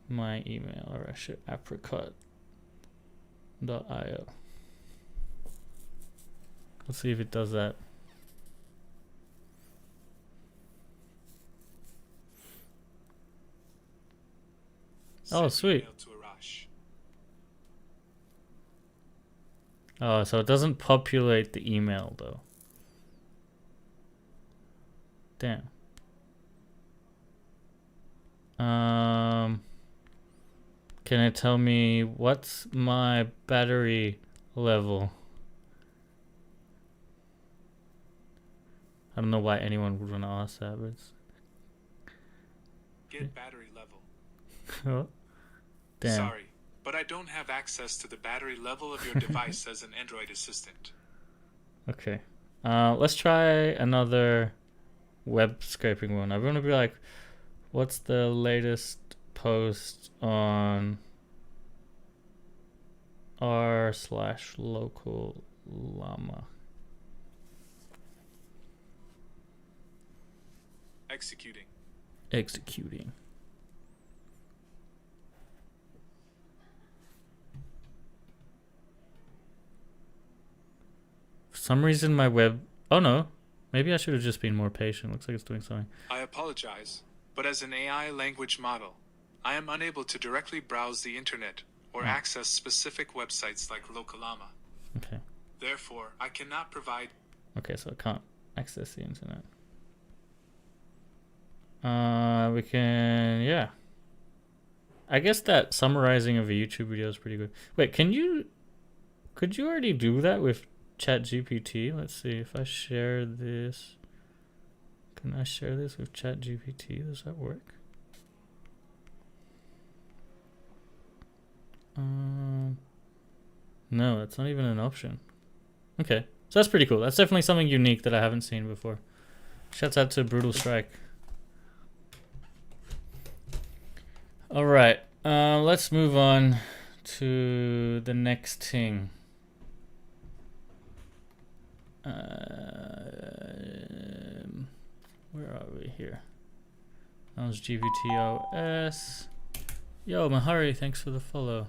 my email, or I should apricot.io. Let's see if it does that. Oh, sweet. Oh, so it doesn't populate the email though. Damn. Can it tell me what's my battery level? I don't know why anyone would want to ask that, but it's... Get battery level. Oh, damn. Sorry, but I don't have access to the battery level of your device as an Android assistant. Okay. Let's try another web scraping one. I want to be like, what's the latest post on r/local llama? Executing. For some reason my web... Oh no. Maybe I should have just been more patient. Looks like it's doing something. I apologize, but as an AI language model, I am unable to directly browse the internet or access specific websites like Localama. Okay. Therefore, I cannot provide... Okay, so I can't access the internet. We can... Yeah. I guess that summarizing of a YouTube video is pretty good. Wait, could you already do that with ChatGPT? Let's see if I share this. Can I share this with ChatGPT? Does that work? No, that's not even an option. Okay, so that's pretty cool. That's definitely something unique that I haven't seen before. Shouts out to Brutal Strike. All right, let's move on to the next thing. Where are we here? That was GPTOS. Yo, Mahari, thanks for the follow.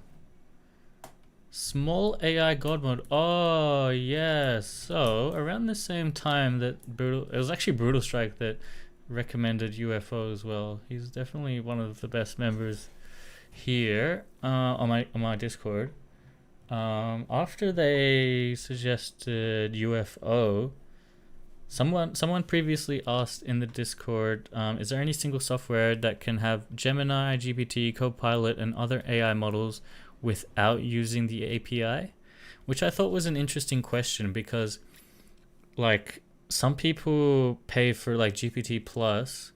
Small AI GodMode. Oh, yes. So, around the same time that it was actually Brutal Strike that recommended UFO as well. He's definitely one of the best members here on my Discord. After they suggested UFO, someone previously asked in the Discord, is there any single software that can have Gemini, GPT, Copilot, and other AI models without using the API? Which I thought was an interesting question, because like some people pay for like GPT Plus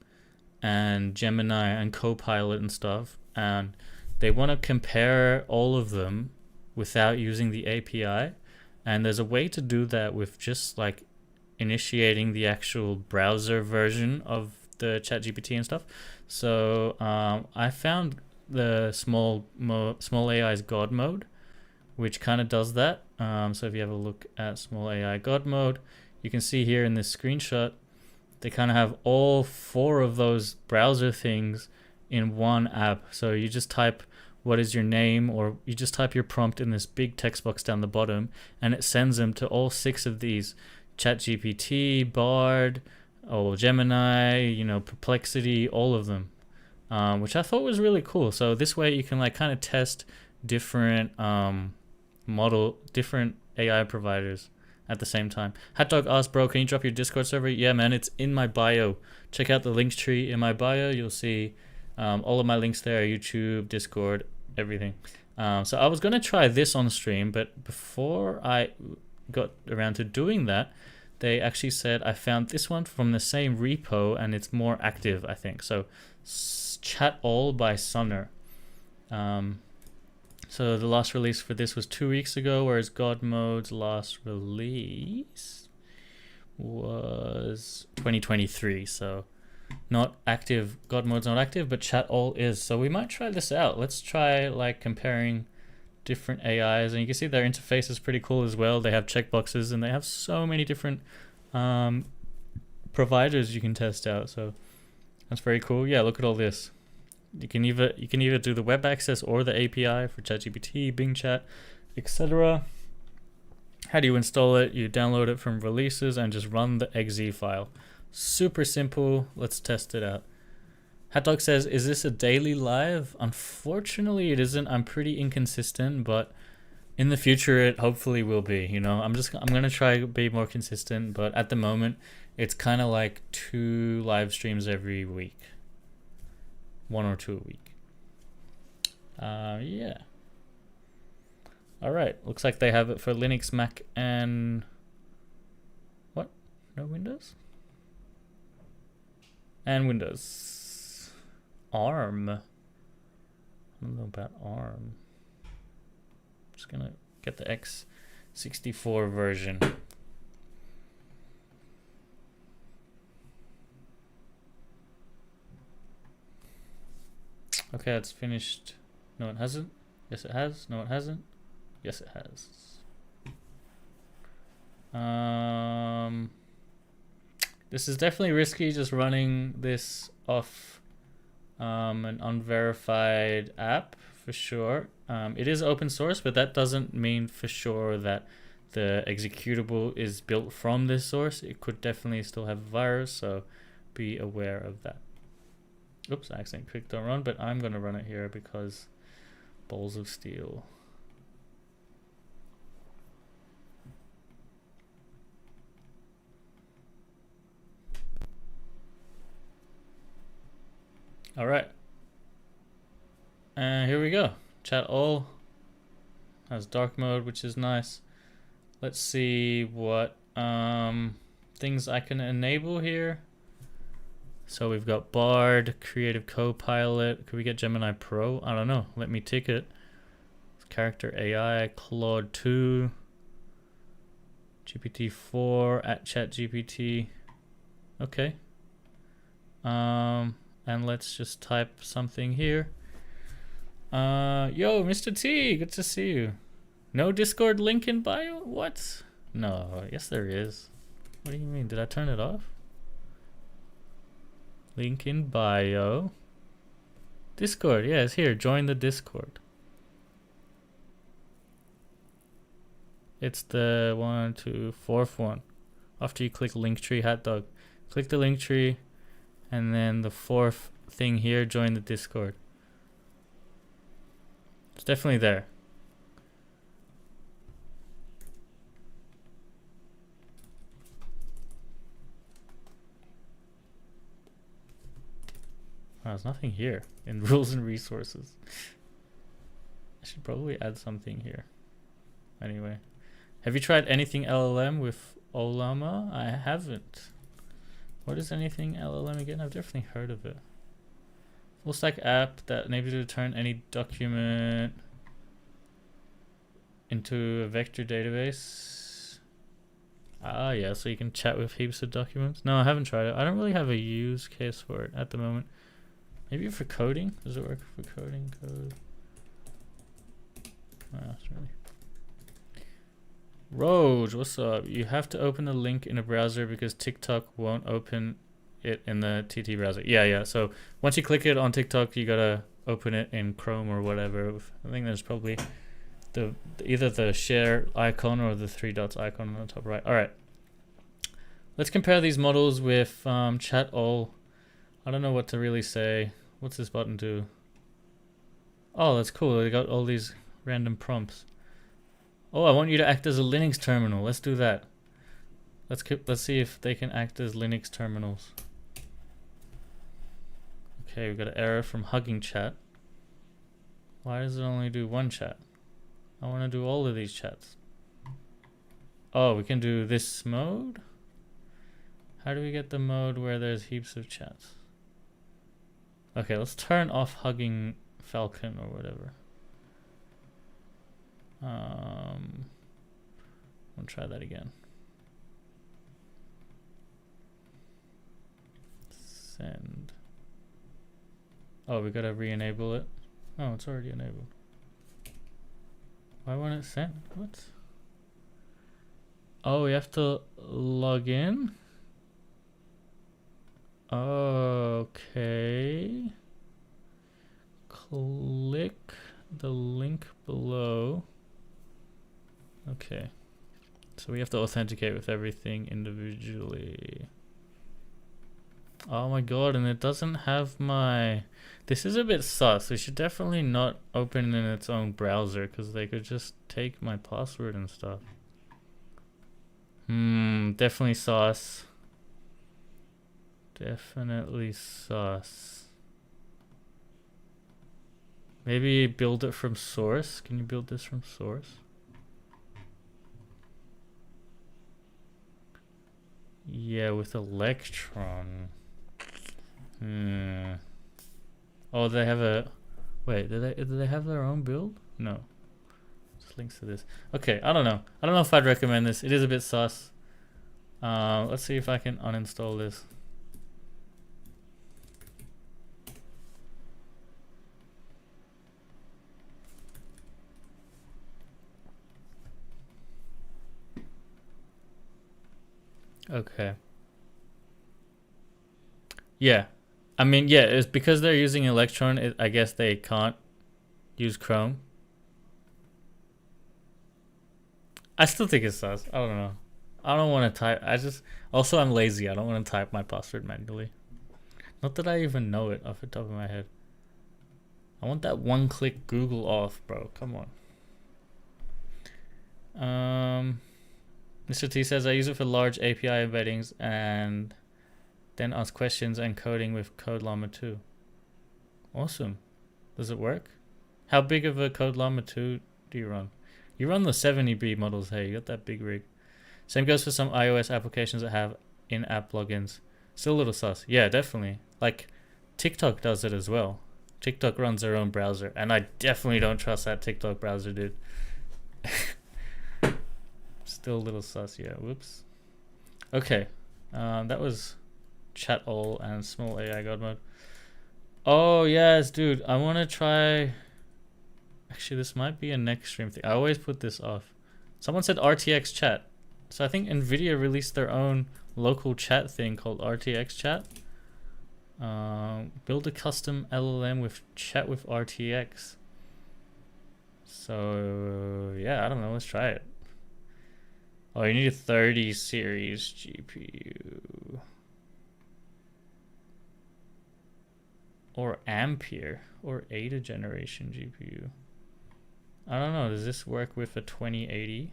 and Gemini and Copilot and stuff, and they want to compare all of them without using the API. And there's a way to do that with just like initiating the actual browser version of the ChatGPT and stuff. So I found the small AI's GodMode, which kind of does that. So if you have a look at small AI GodMode, you can see here in this screenshot, they kind of have all 4 of those browser things in one app. So you just type what is your name, or you just type your prompt in this big text box down the bottom, and it sends them to all 6 of these: ChatGPT, Bard, or Gemini, Perplexity, all of them, which I thought was really cool. So this way you can like kind of test different different AI providers at the same time. Hatdog asked, bro, can you drop your Discord server? Yeah, man, it's in my bio. Check out the links tree in my bio. You'll see all of my links there: YouTube, Discord, everything. So I was going to try this on stream, but before I got around to doing that, they actually said I found this one from the same repo and it's more active, I think. So ChatAll by Sunner. So the last release for this was 2 weeks ago, whereas GodMode's last release was 2023. So not active. GodMode's not active, but ChatAll is. So we might try this out. Let's try like comparing different AIs, and you can see their interface is pretty cool as well. They have checkboxes and they have so many different providers you can test out. So that's very cool. Yeah, look at all this. You can either do the web access or the API for ChatGPT, Bing Chat, etc. How do you install it? You download it from releases and just run the exe file. Super simple. Let's test it out. Hatdog says, is this a daily live? Unfortunately, it isn't. I'm pretty inconsistent, but in the future, it hopefully will be. I'm going to try to be more consistent, but at the moment, it's kind of like 2 live streams every week. 1 or 2 a week. Yeah. All right. Looks like they have it for Linux, Mac, and what? No Windows? And Windows. ARM. I don't know about ARM. Just gonna get the x64 version. Okay, it's finished. No, it hasn't. Yes, it has. No, it hasn't. Yes, it has. This is definitely risky, just running this off an unverified app for sure. It is open source, but that doesn't mean for sure that the executable is built from this source. It could definitely still have a virus, so be aware of that. Oops, I accidentally clicked on run, but I'm going to run it here because balls of steel. All right. And here we go. ChatAll has dark mode, which is nice. Let's see what things I can enable here. So we've got Bard, Creative Copilot. Could we get Gemini Pro? I don't know. Let me tick it. Character AI, Claude 2, GPT-4 at ChatGPT. Okay. And let's just type something here. Yo, Mr. T, good to see you. No Discord link in bio? What? No, yes there is. What do you mean? Did I turn it off? Link in bio. Discord, yeah, it's here. Join the Discord. It's the 1, 2, 4th one. After you click Linktree, Hatdog. Click the Linktree, and then the 4th thing here, join the Discord. It's definitely there. Oh, there's nothing here in rules and resources. I should probably add something here. Anyway, have you tried anything LLM with Olama? I haven't. What is anything LLM again? I've definitely heard of it. Full stack app that enables you to turn any document into a vector database. Ah, yeah, so you can chat with heaps of documents. No, I haven't tried it. I don't really have a use case for it at the moment. Maybe for coding? Does it work for coding code? Oh, it's really... Roj, what's up? You have to open the link in a browser because TikTok won't open it in the TT browser. Yeah. So once you click it on TikTok, you gotta open it in Chrome or whatever. I think there's probably either the share icon or the three dots icon on the top right. All right. Let's compare these models with ChatAll. I don't know what to really say. What's this button do? Oh, that's cool. They got all these random prompts. Oh, I want you to act as a Linux terminal. Let's do that. Let's see if they can act as Linux terminals. Okay, we got an error from Hugging Chat. Why does it only do one chat? I want to do all of these chats. Oh, we can do this mode? How do we get the mode where there's heaps of chats? Okay, let's turn off Hugging Falcon or whatever. I'll try that again. Send. Oh, we gotta re-enable it. Oh, it's already enabled. Why won't it send? What? Oh, we have to log in? Okay. Click the link below. Okay. So we have to authenticate with everything individually. Oh my god, and it doesn't have my... This is a bit sus. We should definitely not open it in its own browser because they could just take my password and stuff. Definitely sus. Definitely sus. Maybe build it from source. Can you build this from source? Yeah, with Electron. Oh, they have a... Wait, do they have their own build? No. Just links to this. Okay, I don't know. I don't know if I'd recommend this. It is a bit sus. Let's see if I can uninstall this. Okay. Yeah. I mean, yeah, it's because they're using Electron, I guess they can't use Chrome. I still think it's sus. I don't know. I don't want to type. Also, I'm lazy. I don't want to type my password manually. Not that I even know it off the top of my head. I want that one-click Google off, bro. Come on. Mr. T says, I use it for large API embeddings and then ask questions and coding with CodeLlama 2. Awesome. Does it work? How big of a CodeLlama 2 do you run? You run the 70B models, hey, you got that big rig. Same goes for some iOS applications that have in-app plugins. Still a little sus. Yeah, definitely. Like, TikTok does it as well. TikTok runs their own browser, and I definitely don't trust that TikTok browser, dude. Still a little sus, yeah, whoops. Okay, that was ChatAll and Small AI GodMode. Oh, yes, dude, I want to try... Actually, this might be a next stream thing. I always put this off. Someone said RTX Chat. So I think NVIDIA released their own local chat thing called RTX Chat. Build a custom LLM with chat with RTX. So, yeah, I don't know. Let's try it. Oh, you need a 30 series GPU. Or Ampere. Or Ada generation GPU. I don't know. Does this work with a 2080?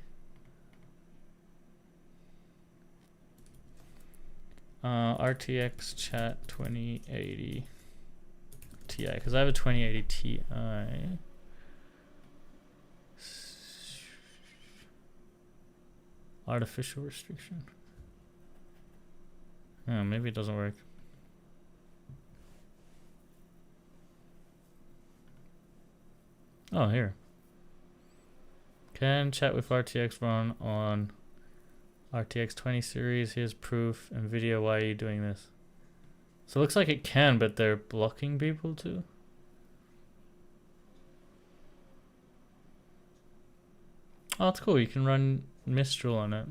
RTX Chat 2080 Ti, because I have a 2080 Ti. Artificial restriction. Oh, maybe it doesn't work. Oh, here. Can chat with RTX run on RTX 20 series? Here's proof. NVIDIA, why are you doing this? So it looks like it can, but they're blocking people too. Oh, that's cool. You can run Mistral on it.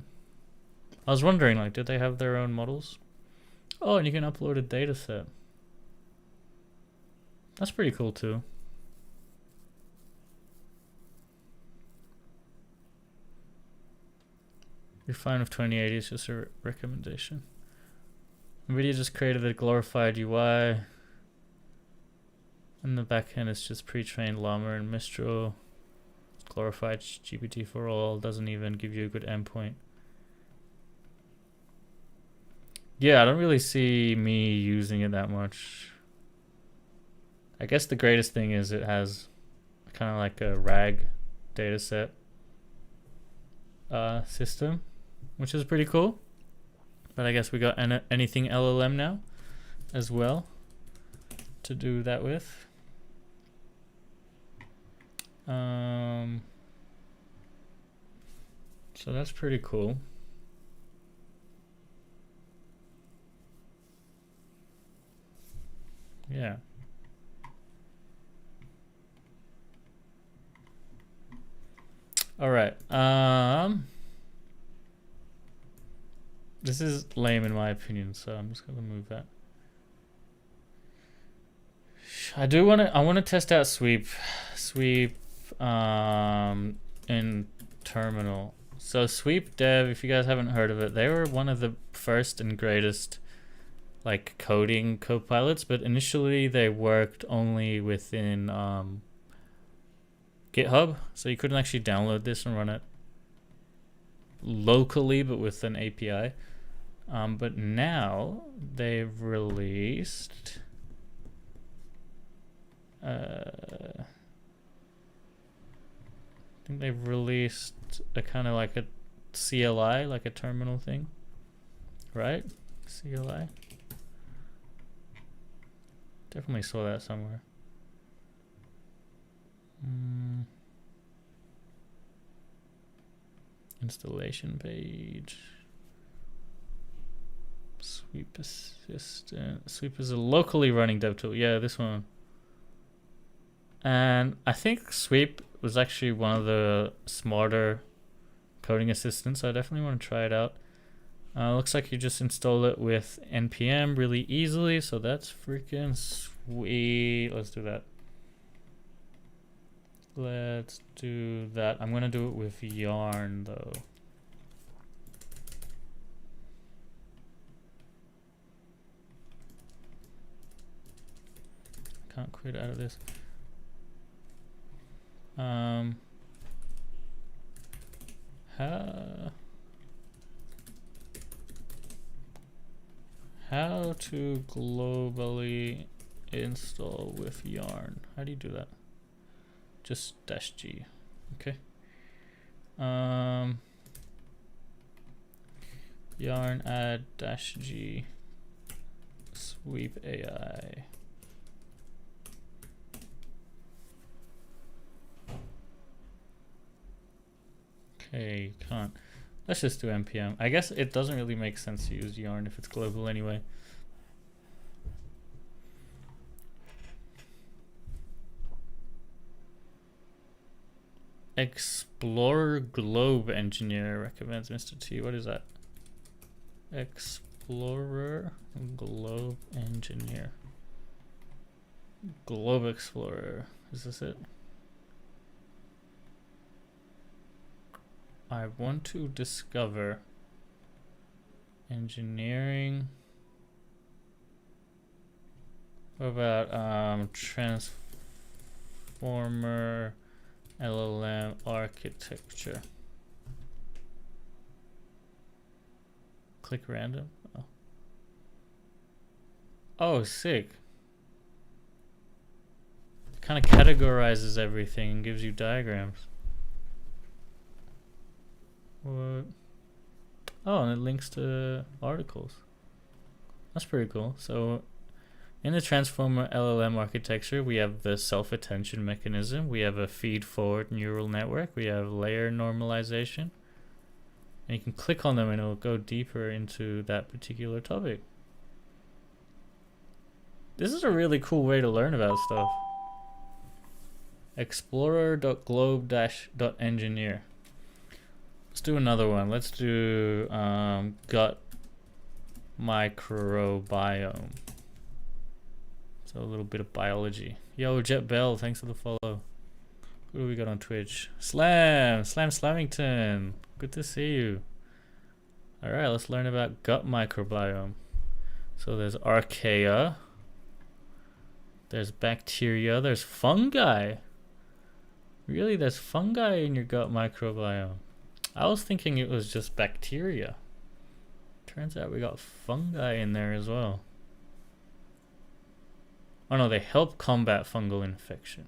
I was wondering, like, did they have their own models? Oh, and you can upload a data set. That's pretty cool too. You're fine with 2080, it's just a recommendation. NVIDIA just created a glorified UI. And the backend is just pre-trained Llama and Mistral. Glorified GPT for all, doesn't even give you a good endpoint. Yeah, I don't really see me using it that much. I guess the greatest thing is it has kind of like a RAG dataset system, which is pretty cool. But I guess we got anything LLM now as well to do that with. So that's pretty cool. Yeah. All right. This is lame in my opinion, so I'm just gonna move that. I want to test out sweep in terminal. So sweep dev, if you guys haven't heard of it, they were one of the first and greatest like coding copilots, but initially they worked only within GitHub, so you couldn't actually download this and run it locally but with an API. But now they've released I think they've released a kind of like a CLI, like a terminal thing, right? CLI. Definitely saw that somewhere. Installation page. Sweep assistant. Sweep is a locally running dev tool. Yeah, this one. And I think Sweep was actually one of the smarter coding assistants. I definitely want to try it out. Looks like you just install it with npm really easily, so that's freaking sweet. Let's do that. Let's do that. I'm gonna do it with Yarn though. Can't quit out of this. How to globally install with Yarn. How do you do that? Just -G. Okay. Yarn add -G sweep AI. Okay, can't. Let's just do npm. I guess it doesn't really make sense to use Yarn if it's global anyway. Explorer.globe.engineer recommends Mr. T. What is that? Explorer.globe.engineer. Globe Explorer. Is this it? I want to discover engineering. What about transformer LLM architecture? Click random. Oh, sick. It kind of categorizes everything and gives you diagrams. What? Oh, and it links to articles. That's pretty cool. So in the transformer LLM architecture, we have the self-attention mechanism, we have a feed-forward neural network, we have layer normalization, and you can click on them and it'll go deeper into that particular topic. This is a really cool way to learn about stuff. explorer.globe.engineer. Let's do another one. Let's do gut microbiome. So a little bit of biology. Yo, Jet Bell, thanks for the follow. Who do we got on Twitch? Slamington. Good to see you. All right, let's learn about gut microbiome. So there's archaea. There's bacteria. There's fungi. Really, there's fungi in your gut microbiome. I was thinking it was just bacteria. Turns out we got fungi in there as well. Oh no, they help combat fungal infection.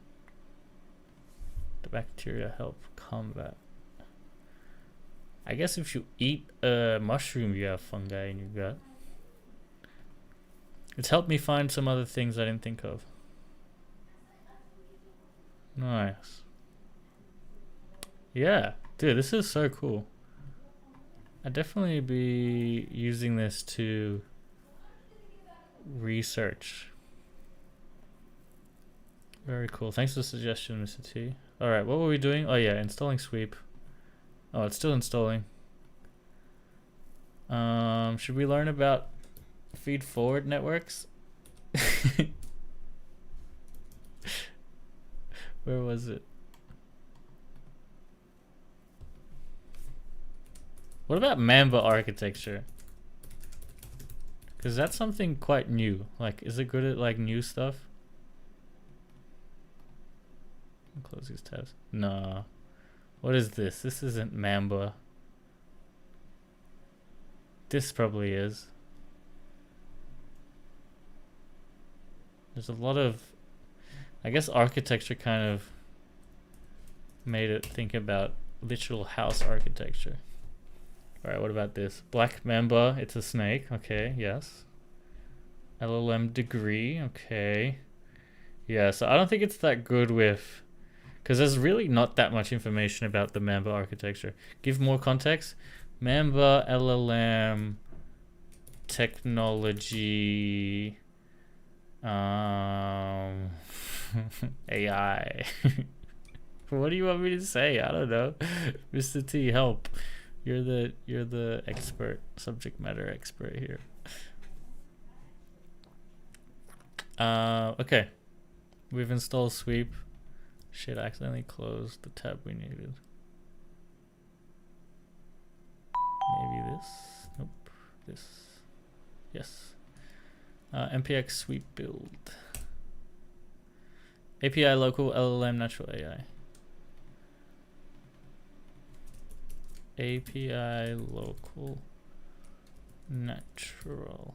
The bacteria help combat. I guess if you eat a mushroom, you have fungi in your gut. It's helped me find some other things I didn't think of. Nice. Yeah, dude, this is so cool. I'd definitely be using this to research. Very cool. Thanks for the suggestion, Mr. T. Alright, what were we doing? Oh yeah, installing sweep. Oh, it's still installing. Should we learn about feed forward networks? Where was it? What about Mamba architecture? Because that's something quite new. Like, is it good at like new stuff? Close these tabs. Nah. What is this? This isn't Mamba. This probably is. There's a lot of, I guess architecture kind of made it think about literal house architecture. Alright, what about this? Black Mamba, it's a snake. Okay, yes. LLM degree, okay. Yeah, so I don't think it's that good with, because there's really not that much information about the Mamba architecture. Give more context. Mamba LLM technology AI. What do you want me to say? I don't know. Mr. T, help. You're the expert, subject matter expert here. Okay. We've installed sweep. Shit, I accidentally closed the tab we needed. Maybe this. Nope. This. Yes. MPX sweep build. API local LLM natural AI. API local natural.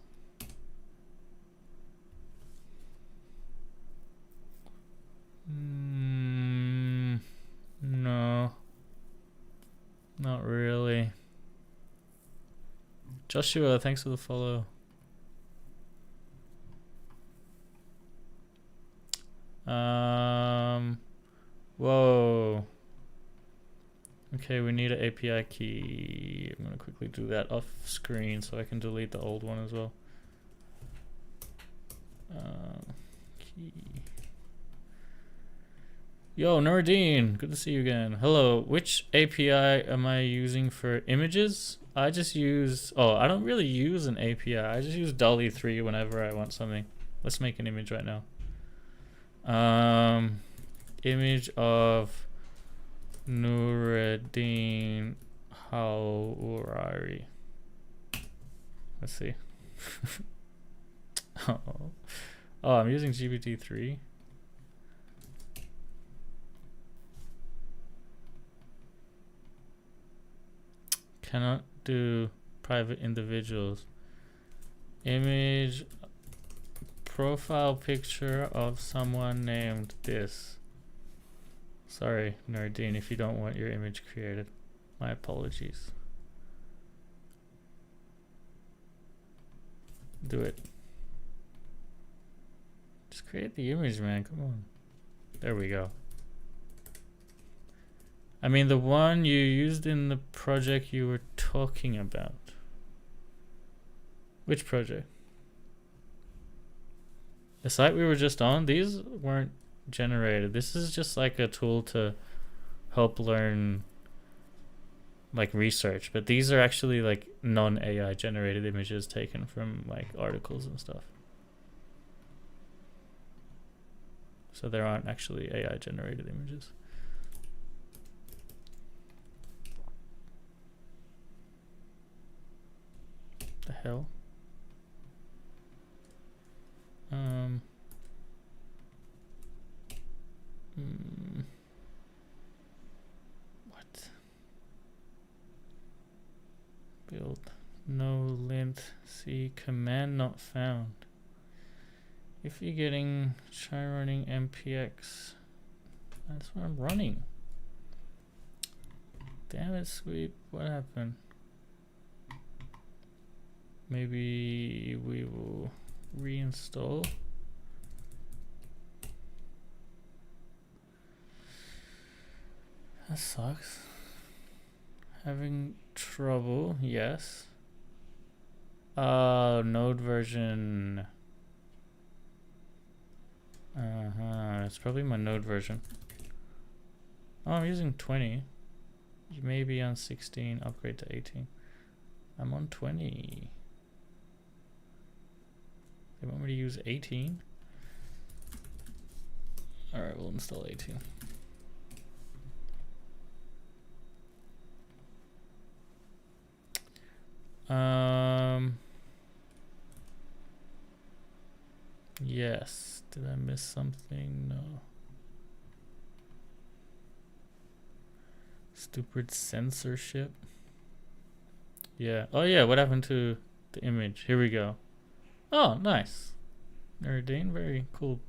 No. Not really. Joshua, thanks for the follow. Whoa. Okay, we need an API key. I'm gonna quickly do that off screen so I can delete the old one as well. Key. Yo, Nordine, good to see you again. Hello, which API am I using for images? I just use, I don't really use an API. I just use DALL-E 3 whenever I want something. Let's make an image right now. Image of Nuruddin Haurari. Let's see. Oh, I'm using GPT-3. Cannot do private individuals. Image profile picture of someone named this. Sorry, Nardine, if you don't want your image created. My apologies. Do it. Just create the image, man. Come on. There we go. I mean, the one you used in the project you were talking about. Which project? The site we were just on? These weren't generated. This is just like a tool to help learn like research, but these are actually like non-AI generated images taken from like articles and stuff. So there aren't actually AI generated images. The hell? What? Build no lint. See command not found. If you're getting, try running MPX. That's what I'm running. Damn it, Sweep. What happened? Maybe we will reinstall. That sucks. Having trouble, yes. Node version. It's probably my node version. Oh, I'm using 20. You may be on 16, upgrade to 18. I'm on 20. They want me to use 18? Alright, we'll install 18. Yes. Did I miss something? No. Stupid censorship. Yeah. Oh yeah, what happened to the image? Here we go. Oh, nice. Nerdine, very cool.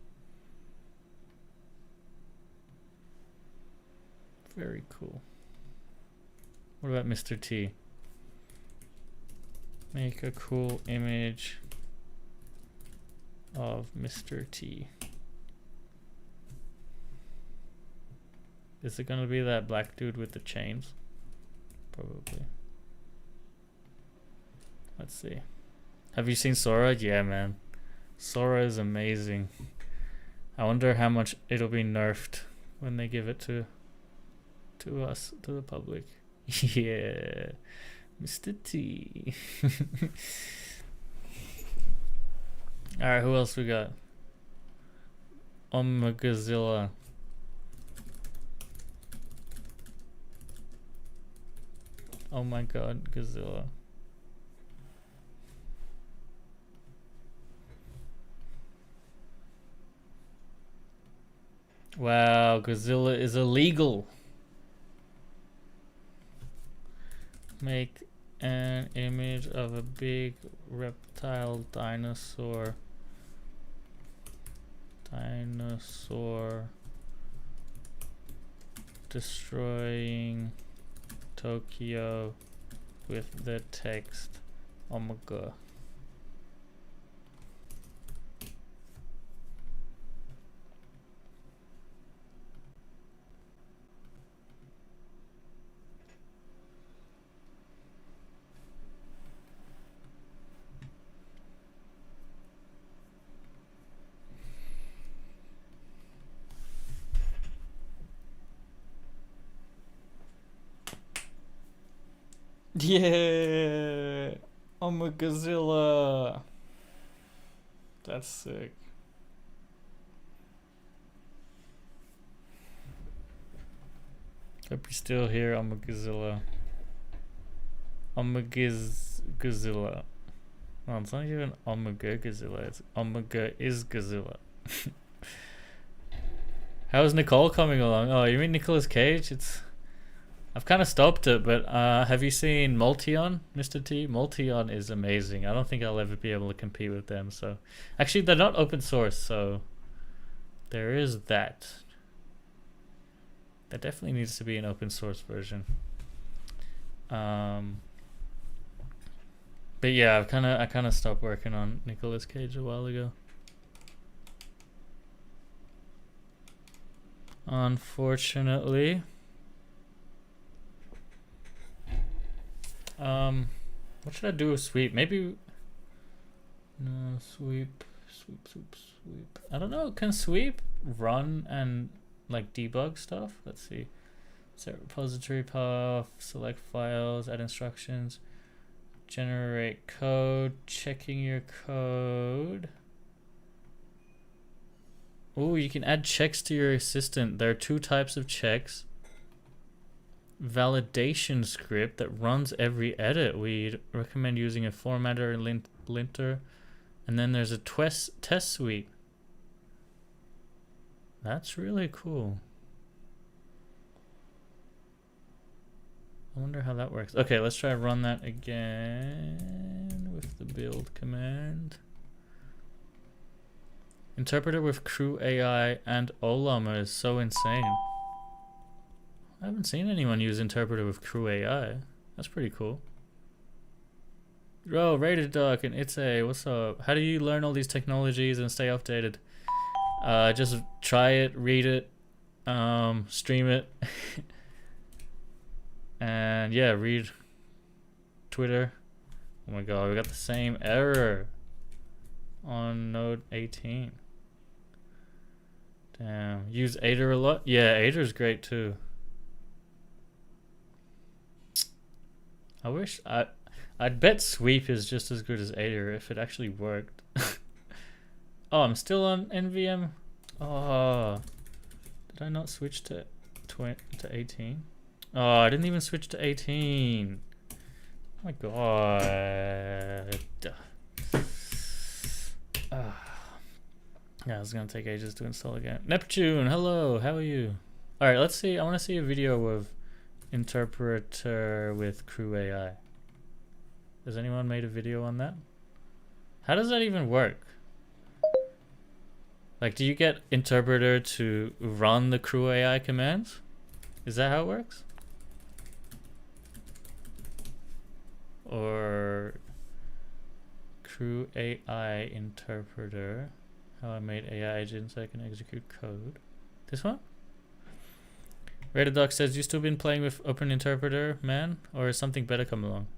Very cool. What about Mr. T? Make a cool image of Mr. T. Is it gonna be that black dude with the chains? Probably. Let's see. Have you seen SORA? Yeah, man. SORA is amazing. I wonder how much it'll be nerfed when they give it to us, to the public. Yeah. Mr. T. Alright, who else we got? Omegazilla. Oh my god, Gazilla. Wow, Gazilla is illegal. Make an image of a big reptile dinosaur. Destroying Tokyo with the text Omega. Yeah, Omegazilla. That's sick. Hope you're still here, Omegazilla. Omegazilla. No, it's not even Omegazilla. It's Omega is Gazilla. How's Nicole coming along? Oh, you mean Nicolas Cage? I've kind of stopped it, but have you seen Multion, Mr. T? Multion is amazing. I don't think I'll ever be able to compete with them. So, actually, they're not open source, so there is that. There definitely needs to be an open source version. But yeah, I kind of stopped working on Nicolas Cage a while ago. Unfortunately. What should I do with sweep? Maybe no sweep. I don't know. Can sweep run and like debug stuff? Let's see. Set repository path, select files, add instructions, generate code, checking your code. Oh, you can add checks to your assistant. There are 2 types of checks. Validation script that runs every edit. We recommend using a formatter and linter. And then there's a test suite. That's really cool. I wonder how that works. Okay, let's try run that again with the build command. Interpreter with Crew AI and Olama is so insane. I haven't seen anyone use interpreter with Crew AI. That's pretty cool. Bro, Rated Duck and It's A, what's up? How do you learn all these technologies and stay updated? Just try it, read it, stream it, and yeah, read Twitter. Oh my god, we got the same error on node 18. Damn, use Aider a lot? Yeah, Aider's great too. I wish I'd bet Sweep is just as good as Aider if it actually worked. Oh, I'm still on NVM. Oh, did I not switch to 18? Oh, I didn't even switch to 18. Oh my god. Yeah, it's gonna take ages to install again. Neptune, hello, how are you? All right, let's see. I want to see a video of interpreter with Crew AI. Has anyone made a video on that? How does that even work? Like, do you get interpreter to run the Crew AI commands? Is that how it works? Or Crew AI interpreter? How I made AI agents so I can execute code. This one? Rated Doc says, you still been playing with Open Interpreter, man? Or has something better come along?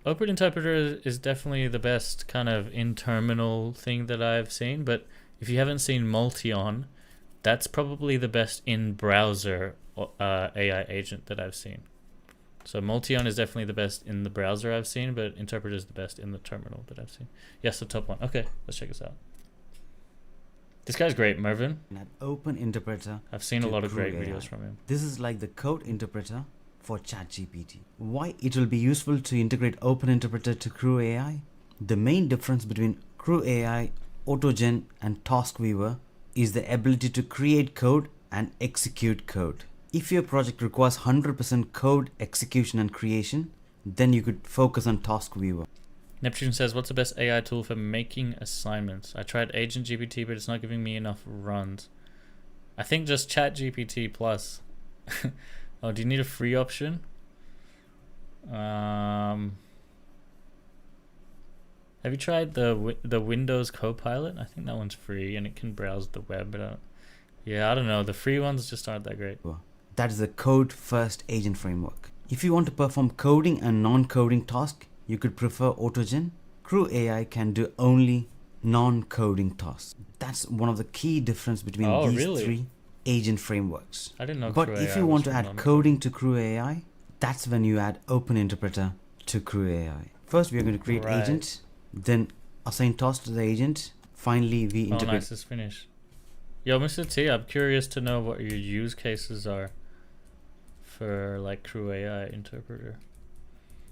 Open Interpreter is definitely the best kind of in-terminal thing that I've seen, but if you haven't seen Multion, that's probably the best in-browser AI agent that I've seen. So Multion is definitely the best in the browser I've seen, but Interpreter is the best in the terminal that I've seen. Yes, the top one. Okay, let's check this out. This guy's great, Mervin. An open interpreter. I've seen a lot of great AI. videos from him. This is like the code interpreter for ChatGPT. Why it will be useful to integrate open interpreter to Crew AI? The main difference between Crew AI, AutoGen and Task Weaver is the ability to create code and execute code. If your project requires 100% code execution and creation, then you could focus on Task Weaver. Neptune says, what's the best AI tool for making assignments? I tried Agent GPT, but it's not giving me enough runs. I think just ChatGPT plus. Oh, do you need a free option? Have you tried the Windows Copilot? I think that one's free and it can browse the web. But yeah, I don't know. The free ones just aren't that great. That is the code first agent framework. If you want to perform coding and non-coding tasks, you could prefer AutoGen. Crew AI can do only non-coding tasks. That's one of the key difference between these three agent frameworks. I didn't know. But Crew if AI you want was to add coding to Crew AI, that's when you add Open Interpreter to Crew AI. First, we are going to create agent, then assign tasks to the agent. Finally, we integrate. Oh, nice, it's finished. Yo, Mr. T, I'm curious to know what your use cases are for like Crew AI interpreter.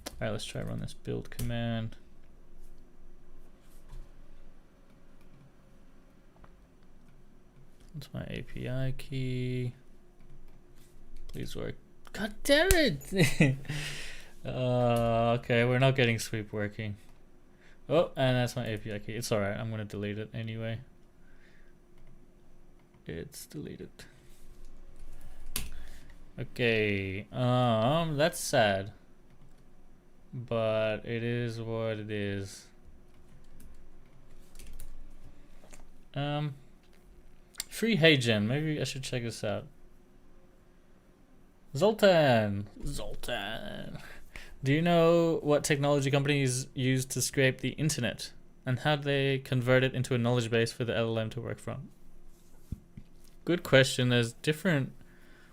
All right, let's try run this build command. That's my API key. Please work. God damn it! Okay, we're not getting sweep working. Oh, and that's my API key. It's alright, I'm gonna delete it anyway. It's deleted. Okay, that's sad. But it is what it is. Free heygen. Maybe I should check this out. Zoltan. Do you know what technology companies use to scrape the internet and how they convert it into a knowledge base for the LLM to work from? Good question. There's different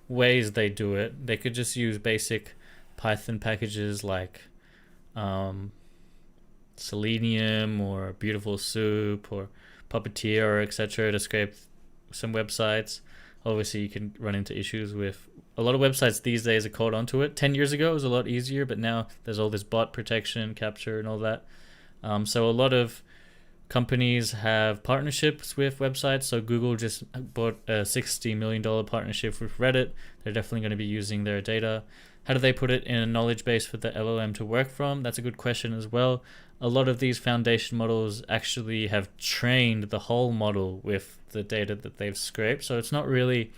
ways they do it. They could just use basic Python packages like Selenium or Beautiful Soup, or Puppeteer or etc. to scrape some websites. Obviously, you can run into issues with a lot of websites these days are caught onto it. 10 years ago, it was a lot easier, but now there's all this bot protection, capture, and all that. So a lot of companies have partnerships with websites. So Google just bought a $60 million partnership with Reddit. They're definitely going to be using their data. How do they put it in a knowledge base for the LLM to work from? That's a good question as well. A lot of these foundation models actually have trained the whole model with the data that they've scraped. So it's not really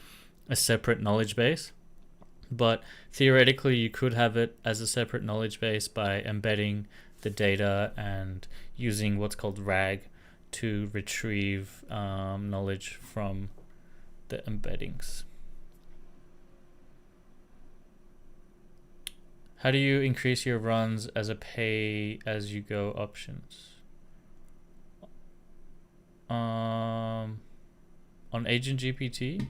a separate knowledge base. But theoretically, you could have it as a separate knowledge base by embedding the data and using what's called RAG to retrieve knowledge from the embeddings. How do you increase your runs as a pay-as-you-go options? On Agent GPT?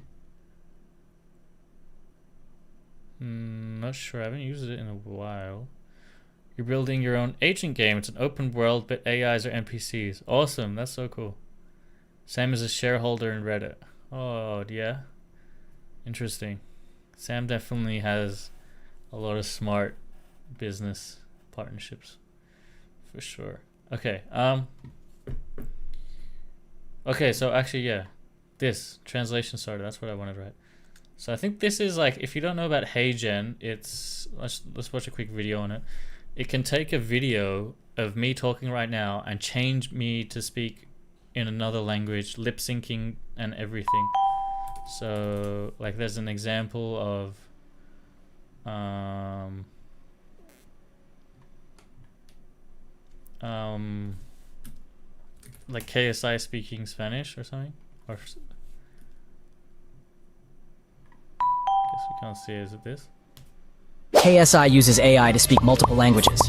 Not sure. I haven't used it in a while. You're building your own agent game. It's an open world, but AIs are NPCs. Awesome. That's so cool. Sam is a shareholder in Reddit. Oh, yeah. Interesting. Sam definitely has a lot of smart business partnerships. For sure. Okay. Okay, so actually, yeah. This. Translation starter. That's what I wanted to write. So I think this is like, if you don't know about heygen, it's, let's watch a quick video on it. It can take a video of me talking right now and change me to speak in another language, lip syncing and everything. So like there's an example of like KSI speaking Spanish or something, or guess we can't see it. Is it this? KSI uses AI to speak multiple languages.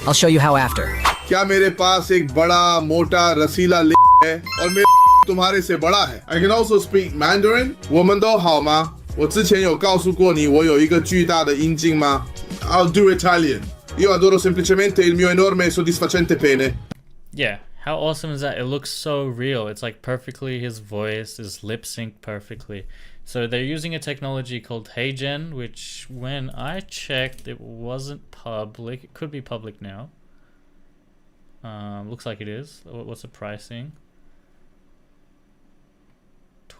I'll show you how after. क्या मेरे पास एक बड़ा मोटा रसीला है और मेरे तुम्हारे से बड़ा है ？I can also speak Mandarin。我们都好吗？我之前有告诉过你我有一个巨大的阴茎吗 ？I'll do Italian。Io adoro semplicemente il mio enorme e soddisfacente pene. Yeah, how awesome is that? It looks so real. It's like perfectly, his voice is lip synced perfectly. So they're using a technology called heygen, which when I checked, it wasn't public. It could be public now. Looks like it is. What's the pricing?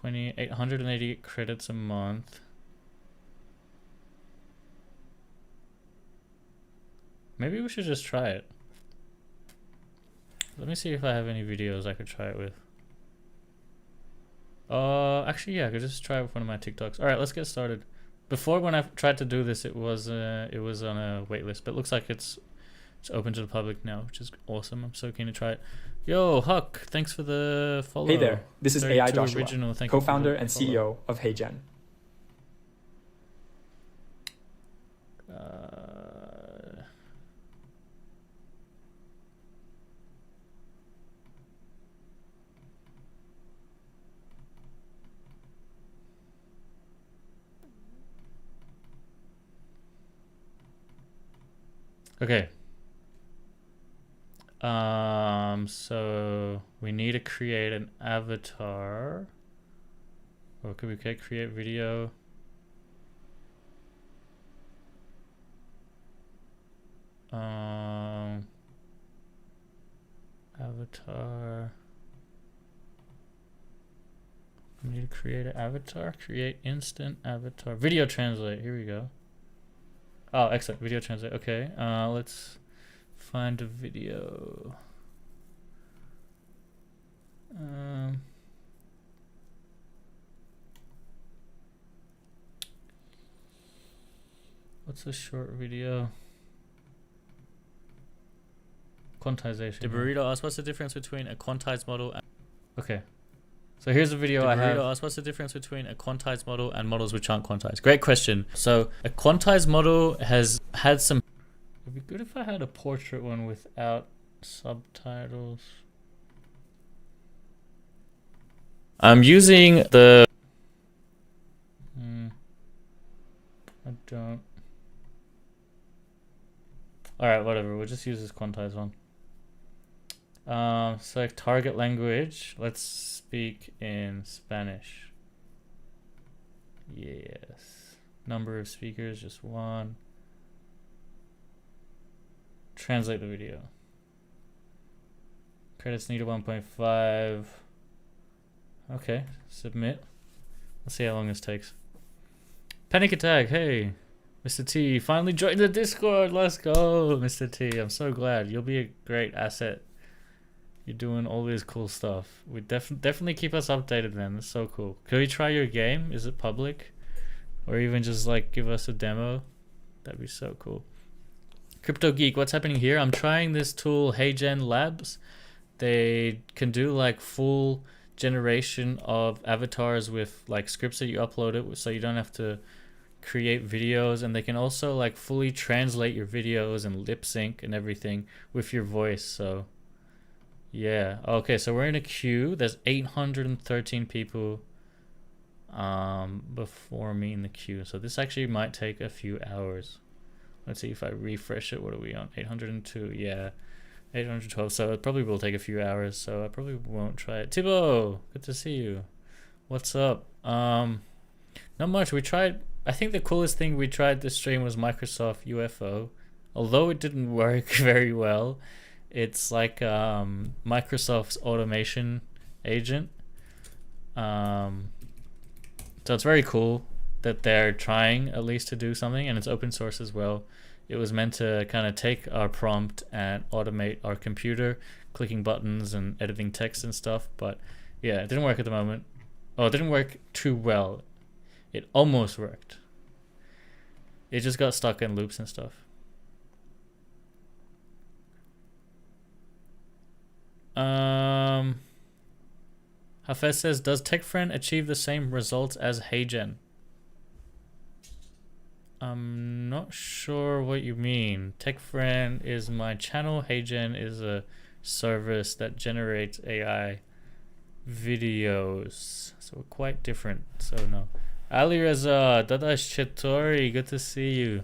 888 credits a month. Maybe we should just try it. Let me see if I have any videos I could try it with. Actually, yeah, I could just try it with one of my TikToks. All right, let's get started. Before, when I tried to do this, it was on a wait list, but it looks like it's open to the public now, which is awesome. I'm so keen to try it. Yo, Huck, thanks for the follow. Hey there, this is AI 32 Joshua, original. Thank co-founder you and for the follow. CEO of heygen. Okay. So we need to create an avatar. Or could we create video? Avatar. We need to create an avatar. Create instant avatar. Video translate. Here we go. Oh, excellent. Video translate. Okay. Let's find a video. What's a short video? Quantization. The burrito asks, what's the difference between a quantized model and... Okay. So here's a video I have. Asks, what's the difference between a quantized model and models which aren't quantized? Great question. So a quantized model has had some... It'd be good if I had a portrait one without subtitles. I'm using the... I don't... Alright, whatever. We'll just use this quantized one. Select target language. Let's speak in Spanish. Yes. Number of speakers, just one. Translate the video. Credits needed 1.5. Okay, submit. Let's see how long this takes. Panic attack, hey. Mr. T, finally joined the Discord. Let's go, Mr. T. I'm so glad. You'll be a great asset. You're doing all this cool stuff. We definitely keep us updated, man. That's so cool. Can we try your game? Is it public? Or even just like give us a demo? That'd be so cool. Crypto Geek, what's happening here? I'm trying this tool, heygen Labs. They can do like full generation of avatars with like scripts that you upload it, so you don't have to create videos, and they can also like fully translate your videos and lip sync and everything with your voice. So yeah, okay, so we're in a queue. There's 813 people before me in the queue, so this actually might take a few hours. Let's see if I refresh it. What are we on? 802. Yeah, 812. So it probably will take a few hours, so I probably won't try it. Thibaut, good to see you. What's up? Not much. We tried, I think the coolest thing we tried this stream was Microsoft UFO. Although it didn't work very well, it's like Microsoft's automation agent. So it's very cool that they're trying at least to do something, and it's open source as well. It was meant to kind of take our prompt and automate our computer, clicking buttons and editing text and stuff. But yeah, it didn't work at the moment. Oh, it didn't work too well. It almost worked. It just got stuck in loops and stuff. Hafez says, does TechFriend achieve the same results as heygen? I'm not sure what you mean. TechFriend is my channel. heygen is a service that generates AI videos. So we're quite different. So no. Ali Reza, Dadash Chetori, good to see you.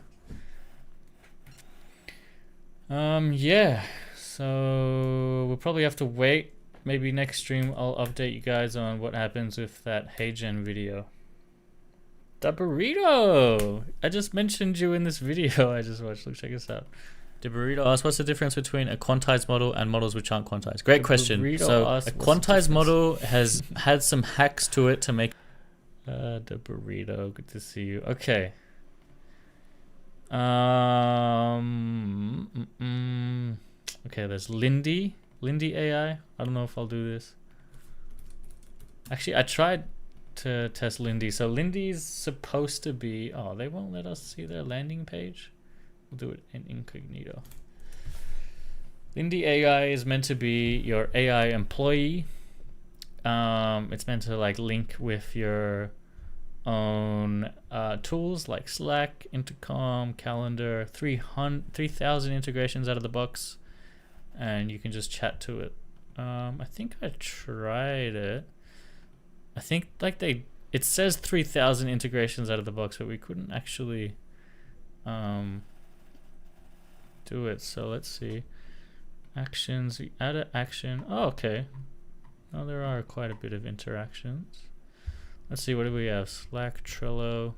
Yeah. So we'll probably have to wait. Maybe next stream I'll update you guys on what happens with that heygen video. Da Burrito! I just mentioned you in this video I just watched. Look, check this out. Da Burrito asks, what's the difference between a quantized model and models which aren't quantized? Great question. So a quantized model has had some hacks to it to make... Da Burrito, good to see you. Okay. Okay, there's lindy.ai. I don't know if I'll do this. Actually, I tried to test Lindy. So Lindy's supposed to be... Oh, they won't let us see their landing page. We'll do it in incognito. lindy.ai is meant to be your AI employee. It's meant to like link with your own tools like Slack, Intercom, Calendar, 3,000 integrations out of the box, and you can just chat to it. I think I tried it. I think like it says 3,000 integrations out of the box, but we couldn't actually do it. So let's see. Actions, we add an action. Oh, okay. Now there are quite a bit of interactions. Let's see, what do we have? Slack, Trello.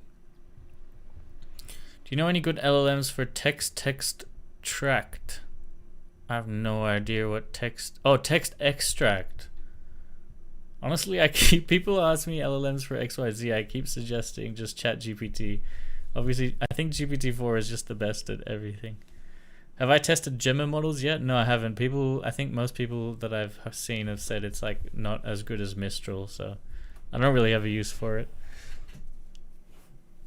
Do you know any good LLMs for text extract? I have no idea what text... Oh, text extract. Honestly, people ask me LLMs for XYZ. I keep suggesting just ChatGPT. Obviously, I think GPT-4 is just the best at everything. Have I tested Gemma models yet? No, I haven't. I think most people that I've seen have said it's like not as good as Mistral, so I don't really have a use for it.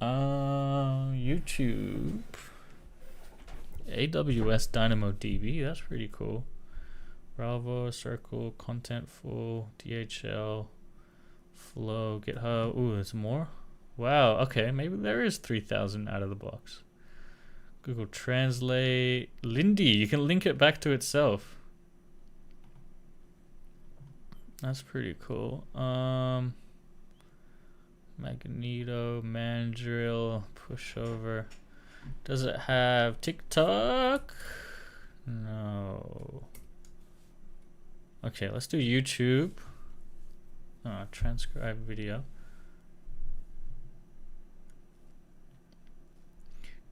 YouTube. AWS DynamoDB, that's pretty cool. Bravo, Circle, Contentful, DHL, Flow, GitHub. Ooh, there's more? Wow, okay, maybe there is 3,000 out of the box. Google Translate. Lindy, you can link it back to itself. That's pretty cool. Magneto, Mandrill, Pushover. Does it have TikTok? No. Okay, let's do YouTube. Transcribe video.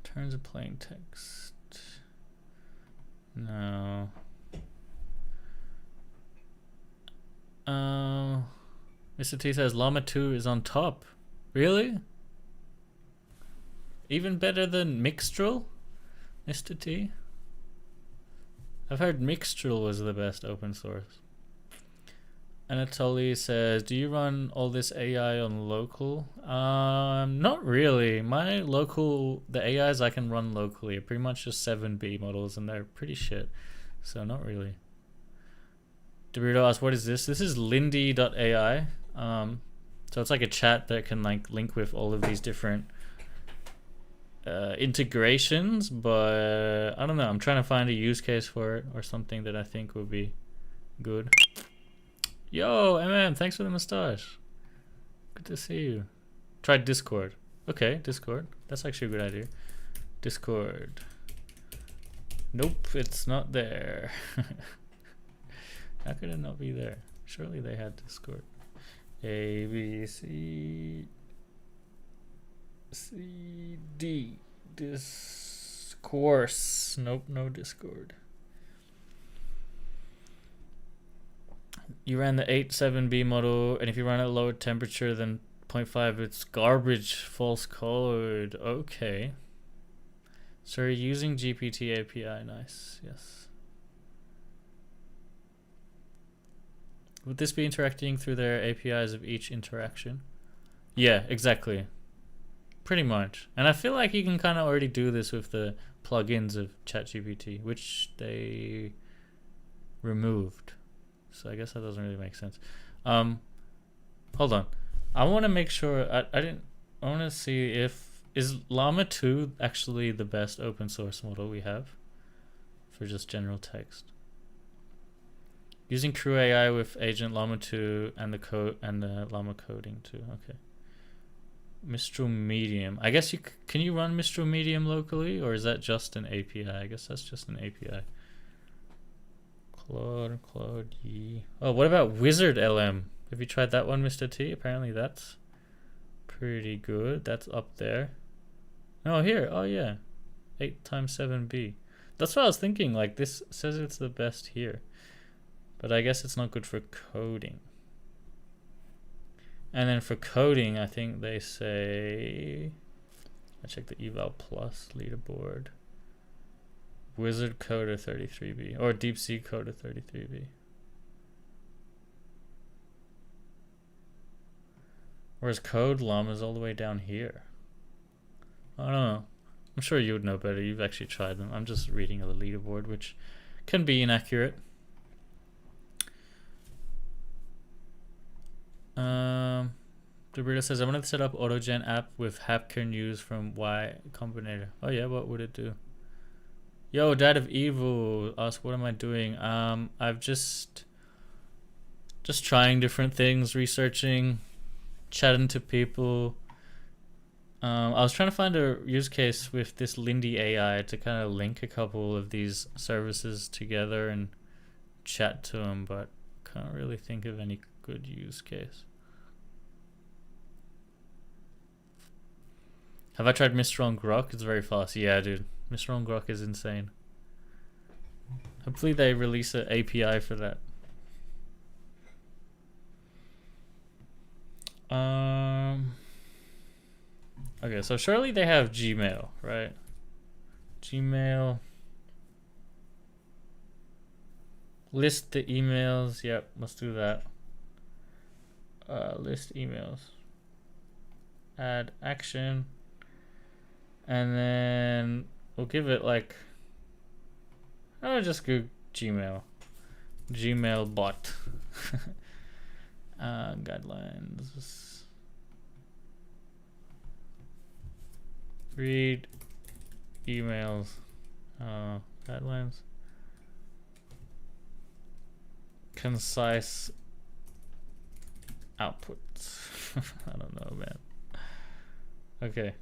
Turns of plain text. No. Mr. T says Llama 2 is on top. Really? Even better than Mixtral? Mr. T? I've heard Mixtral was the best open source. Anatoly says, do you run all this AI on local? Not really. My local, the AIs I can run locally are pretty much just 7B models and they're pretty shit. So not really. Debrito asks, what is this? This is lindy.ai. So it's like a chat that can like link with all of these different integrations, but I don't know. I'm trying to find a use case for it or something that I think would be good. Yo, MM, thanks for the mustache. Good to see you. Try Discord. Okay, Discord. That's actually a good idea. Discord. Nope, it's not there. How could it not be there? Surely they had Discord. A, B, C, C, D. Discourse. Nope, no Discord. You ran the 8.7B model, and if you run at lower temperature than 0.5, it's garbage, false code. Okay. So you're using GPT API. Nice, yes. Would this be interacting through their APIs of each interaction? Yeah, exactly. Pretty much. And I feel like you can kind of already do this with the plugins of ChatGPT, which they removed. So I guess that doesn't really make sense. Hold on. I want to make sure, I want to see if, is Llama 2 actually the best open source model we have for just general text? Using Crew AI with agent Llama 2 and the code and the Llama coding too. Okay. Mistral Medium. I guess can you run Mistral Medium locally, or is that just an API? I guess that's just an API. Claude. Oh, what about Wizard LM? Have you tried that one, Mr. T? Apparently that's pretty good. That's up there. Oh, here. Oh, yeah. 8x7B. That's what I was thinking. Like, this says it's the best here. But I guess it's not good for coding. And then for coding, I think they say... I checked the eval plus leaderboard. Wizard Coder 33B. Or Deep Sea Coder 33B. Whereas Code Llama's all the way down here. I don't know. I'm sure you would know better. You've actually tried them. I'm just reading a leaderboard, which can be inaccurate. Debrito says, I wanted to set up AutoGen app with Hapker news from Y Combinator. Oh yeah, what would it do? Yo, Dad of Evil asked, what am I doing? I've just trying different things, researching, chatting to people. I was trying to find a use case with this lindy.ai to kind of link a couple of these services together and chat to them, but can't really think of any good use case. Have I tried Mistral and Grok? It's very fast. Yeah, dude. Mistral and Grok is insane. Hopefully they release an API for that. Okay, so surely they have Gmail, right? Gmail. List the emails. Yep, let's do that. List emails. Add action. And then we'll give it like, I'll just go Gmail. Gmail bot. Guidelines. Read emails. Guidelines. Concise outputs. I don't know, man. Okay.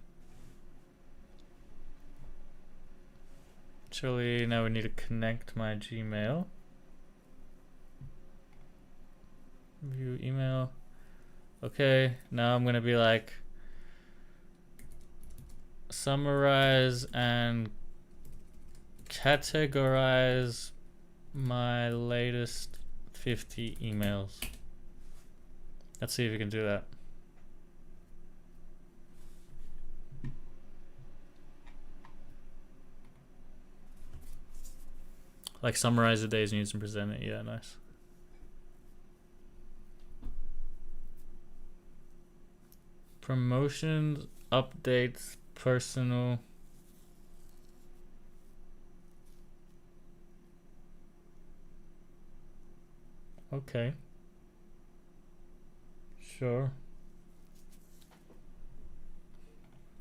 Surely now we need to connect my Gmail. Okay, now I'm gonna be like, summarize and categorize my latest 50 emails. Let's see if we can do that. Like summarize the day's news and present it. Yeah, nice. Promotions, updates, personal. Okay. Sure.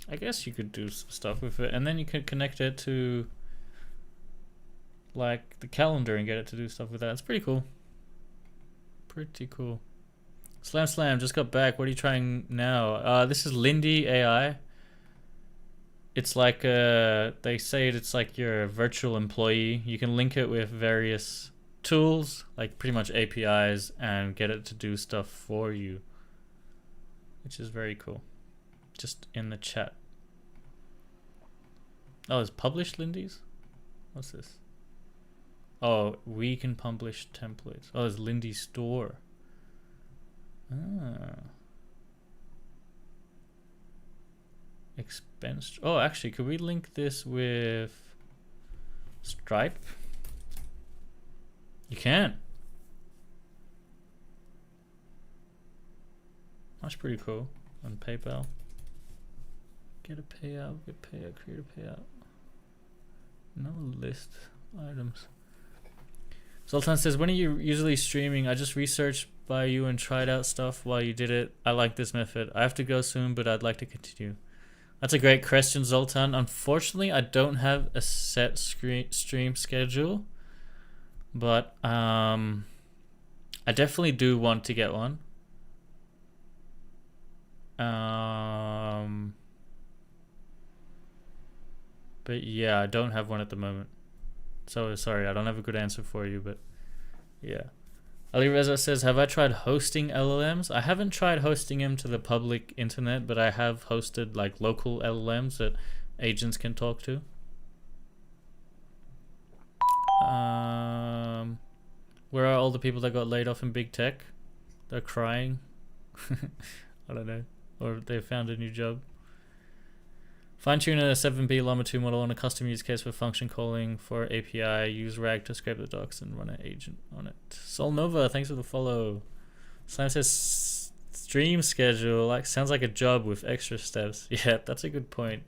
I guess you could do some stuff with it, and then you could connect it to like the calendar and get it to do stuff with that. It's pretty cool. Pretty cool. Slam, just got back. What are you trying now? This is lindy.ai. It's like they say it's like your virtual employee. You can link it with various tools, like pretty much APIs, and get it to do stuff for you, which is very cool. Just in the chat. Oh, it's published Lindy's? What's this? Oh, we can publish templates. Oh, it's Lindy store. Ah. Expense. Oh, actually, could we link this with Stripe? You can. That's pretty cool. On PayPal. Get a payout, get payout, create a payout. No list items. Sultan says, when are you usually streaming? I just researched by you and tried out stuff while you did it. I like this method. I have to go soon, but I'd like to continue. That's a great question, Zoltan. Unfortunately, I don't have a set stream schedule, but I definitely do want to get one. But yeah, I don't have one at the moment. So sorry, I don't have a good answer for you, but yeah. Ali Reza says, have I tried hosting LLMs? I haven't tried hosting them to the public internet, but I have hosted like local LLMs that agents can talk to. Where are all the people that got laid off in big tech? They're crying. I don't know. Or they found a new job. Fine-tune a 7B Llama 2 model on a custom use case for function calling for API. Use RAG to scrape the docs and run an agent on it. Solnova, thanks for the follow. Slam says stream schedule. Like sounds like a job with extra steps. Yeah, that's a good point.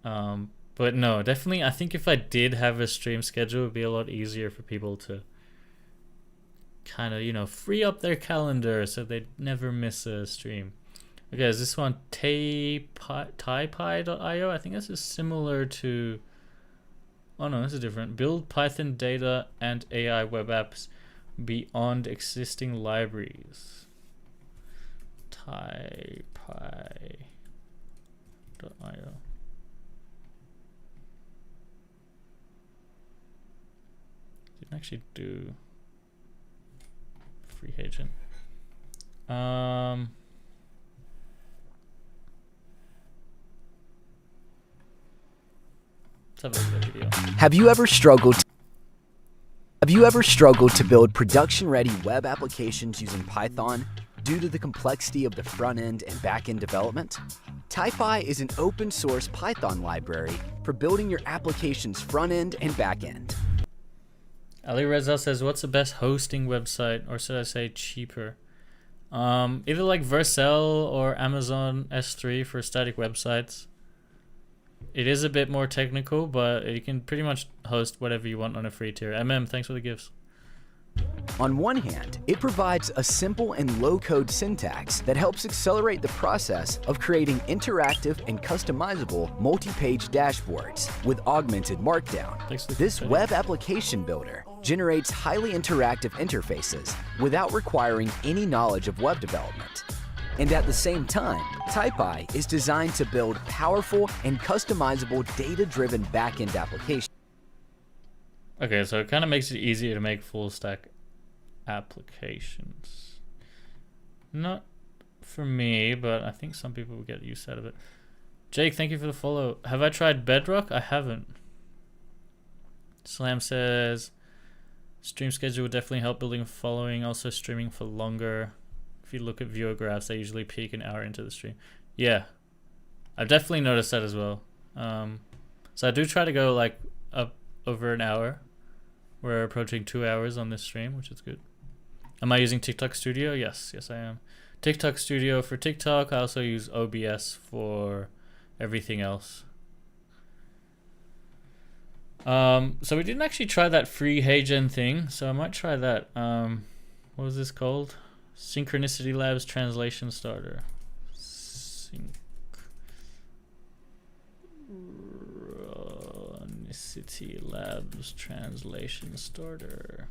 But no, definitely. I think if I did have a stream schedule, it would be a lot easier for people to kind of, you know, free up their calendar so they'd never miss a stream. Okay, is this one typy.io? I think this is similar to... Oh no, this is different. Build Python data and AI web apps beyond existing libraries. Typy.io. Didn't actually do free agent. Let's have a look at the video. Have you ever struggled to build production-ready web applications using Python due to the complexity of the front-end and back-end development? Typy is an open-source Python library for building your application's front-end and back-end. Ali Reza says, what's the best hosting website, or should I say cheaper? Either like Vercel or Amazon S3 for static websites. It is a bit more technical, but you can pretty much host whatever you want on a free tier. thanks for the gifts. On one hand, it provides a simple and low-code syntax that helps accelerate the process of creating interactive and customizable multi-page dashboards with augmented markdown. This web application builder generates highly interactive interfaces without requiring any knowledge of web development. And at the same time, Typy is designed to build powerful and customizable data-driven back-end applications. Okay, so it kind of makes it easier to make full stack applications. Not for me, but I think some people will get use out of it. Jake, thank you for the follow. Have I tried Bedrock? I haven't. Slam says, stream schedule would definitely help building a following. Also streaming for longer. If you look at viewer graphs, they usually peak an hour into the stream. Yeah, I've definitely noticed that as well. So I do try to go like up over an hour. We're approaching 2 hours on this stream, which is good. Am I using TikTok Studio? Yes, I am. TikTok Studio for TikTok. I also use OBS for everything else. So we didn't actually try that free heygen thing, so I might try that. What was this called? Synchronicity Labs Translation Starter. Synchronicity Labs Translation Starter.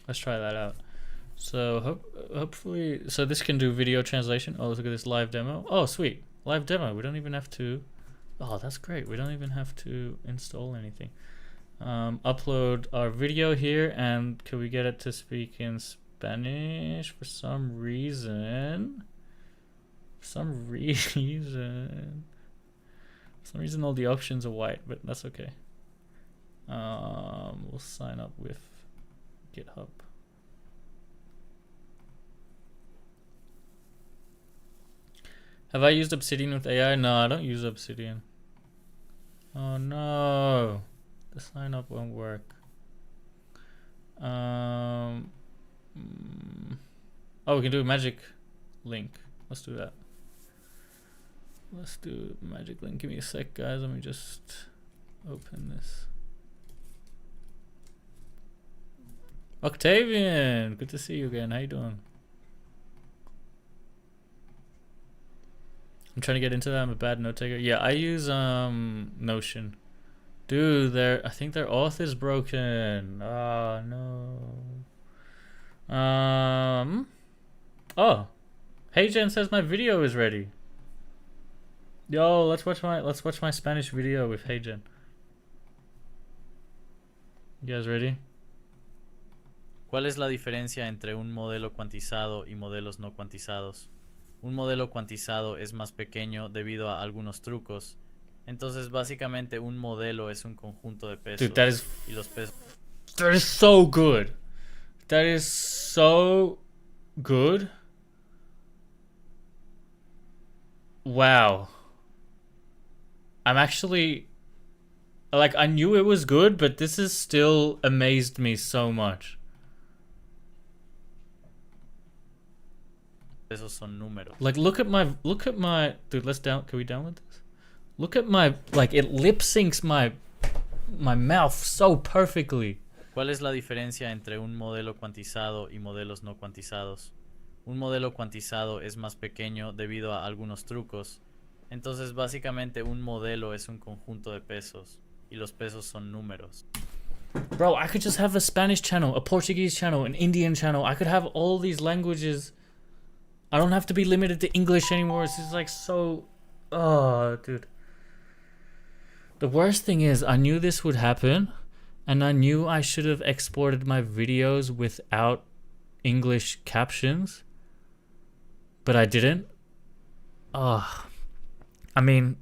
Let's try that out. So hopefully, so this can do video translation. Oh, look at this live demo. Oh, sweet, live demo. We don't even have to. Oh, that's great. We don't even have to install anything. Upload our video here, and can we get it to speak in Spanish for some reason? For some reason, all the options are white, but that's okay. We'll sign up with GitHub. Have I used Obsidian with AI? No, I don't use Obsidian. Oh no, the sign up won't work. Oh, we can do a magic link. Let's do that. Let's do magic link. Give me a sec, guys. Let me just open this. Octavian, good to see you again. How you doing? I'm trying to get into that. I'm a bad note taker. Yeah, I use Notion. Dude, I think their auth is broken. Oh no. Oh, heygen says my video is ready. Yo, let's watch my Spanish video with heygen. You guys ready? ¿Cuál es la diferencia entre un modelo cuantizado y modelos no cuantizados? Un modelo cuantizado es más pequeño debido a algunos trucos. Entonces, básicamente, un modelo es un conjunto de pesos. Dude, that is y los pesos. That is so good. That is so good. Wow. I'm actually, like, I knew it was good, but this has still amazed me so much. Esos son números. Like, look at my dude, can we download this? Look at my, like, it lip syncs my mouth so perfectly. ¿Cuál es la diferencia entre un modelo cuantizado y modelos no cuantizados? Un modelo cuantizado es más pequeño debido a algunos trucos. Entonces, básicamente, un modelo es un conjunto de pesos y los pesos son números. Bro, I could just have a Spanish channel, a Portuguese channel, an Indian channel. I could have all these languages. I don't have to be limited to English anymore. It's just like so... Oh, dude. The worst thing is, I knew this would happen, and I knew I should have exported my videos without English captions, but I didn't. Oh, I mean,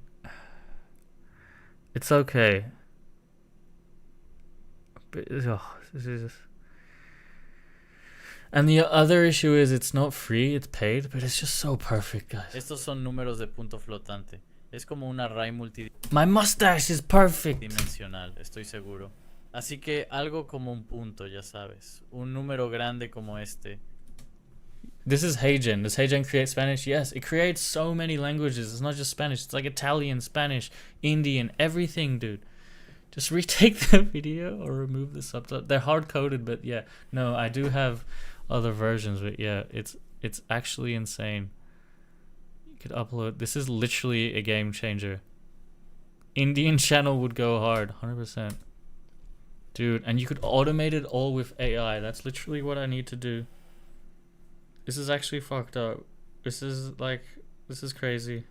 it's okay. But, this is just... And the other issue is it's not free, it's paid, but it's just so perfect, guys. Estos son números de punto flotante. Es como un array My mustache is perfect. multidimensional, estoy seguro. Así que algo como un punto, ya sabes. Un número grande como este. This is heygen. Does heygen create Spanish? Yes, it creates so many languages. It's not just Spanish. It's like Italian, Spanish, Indian, everything, dude. Just retake the video or remove the subtitle. They're hard-coded, but yeah. No, I do have other versions, but yeah, it's actually insane. You could upload. This is literally a game changer. Indian channel would go hard, 100%. Dude, and you could automate it all with AI. That's literally what I need to do. This is actually fucked up. This is crazy.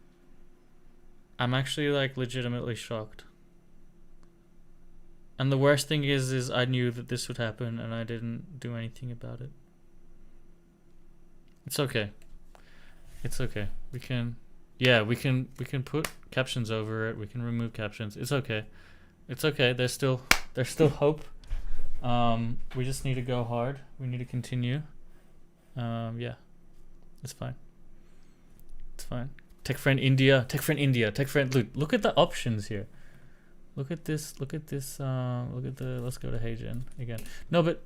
I'm actually like legitimately shocked. And the worst thing is I knew that this would happen and I didn't do anything about it. It's okay. It's okay. We can, yeah, we can put captions over it. We can remove captions. It's okay. It's okay. There's still hope. We just need to go hard. We need to continue. Yeah, it's fine. It's fine. Tech friend India. Tech friend India. Tech friend. Look at the options here. Look at this. Look at this. Look at the. Let's go to heygen again. No, but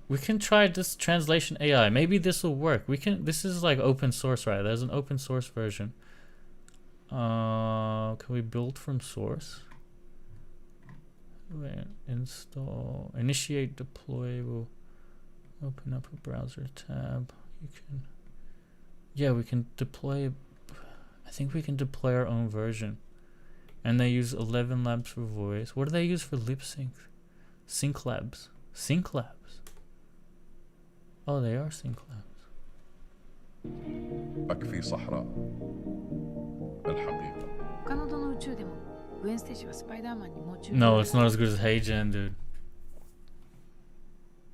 we can try this translation AI. Maybe this will work. We can. This is like open source, right? There's an open source version. Can we build from source? Wait, install. Initiate deploy. We'll open up a browser tab. You can. Yeah, we can deploy. I think we can deploy our own version. And they use 11 labs for voice. What do they use for lip sync? Sync labs. Sync labs. Oh, they are sync labs. أكفي صحراء الحقيقة. No, it's not as good as heygen, dude.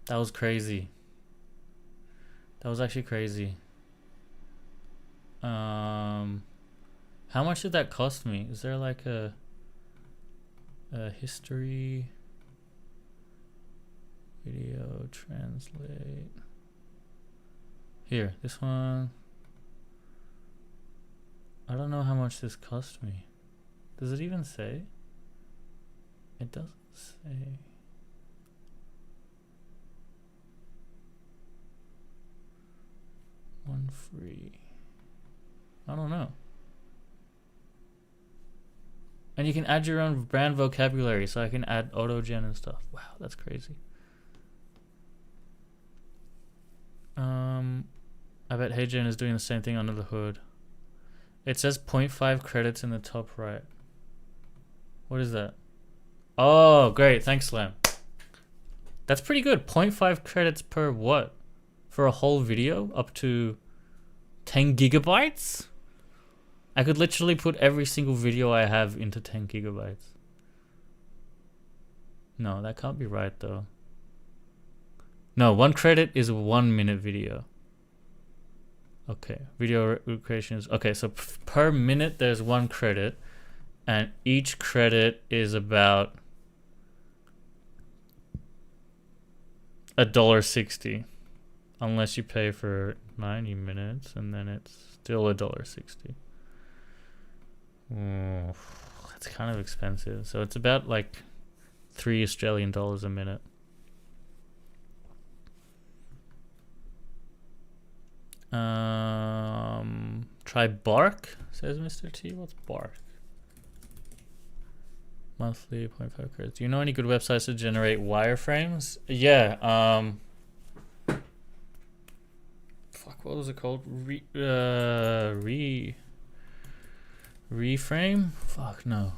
That was crazy. That was actually crazy. How much did that cost me? Is there like a history video translate? Here, this one. I don't know how much this cost me. Does it even say? It doesn't say. One free. I don't know. And you can add your own brand vocabulary, so I can add autogen and stuff. Wow, that's crazy. I bet heygen is doing the same thing under the hood. It says 0.5 credits in the top right. What is that? Oh, great. Thanks, Slam. That's pretty good. 0.5 credits per what? For a whole video? Up to 10 gigabytes? I could literally put every single video I have into 10 gigabytes. No, that can't be right though. No, 1 credit is a 1 minute video. Okay, video creation is... Okay, so per minute there's 1 credit. And each credit is about $1.60. Unless you pay for 90 minutes and then it's still $1.60. Oh, that's kind of expensive. So it's about like $3 Australian a minute. Try Bark, says Mr. T. What's Bark? Monthly 0.5 credits. Do you know any good websites to generate wireframes? Yeah. Fuck, what was it called? Reframe? Fuck no.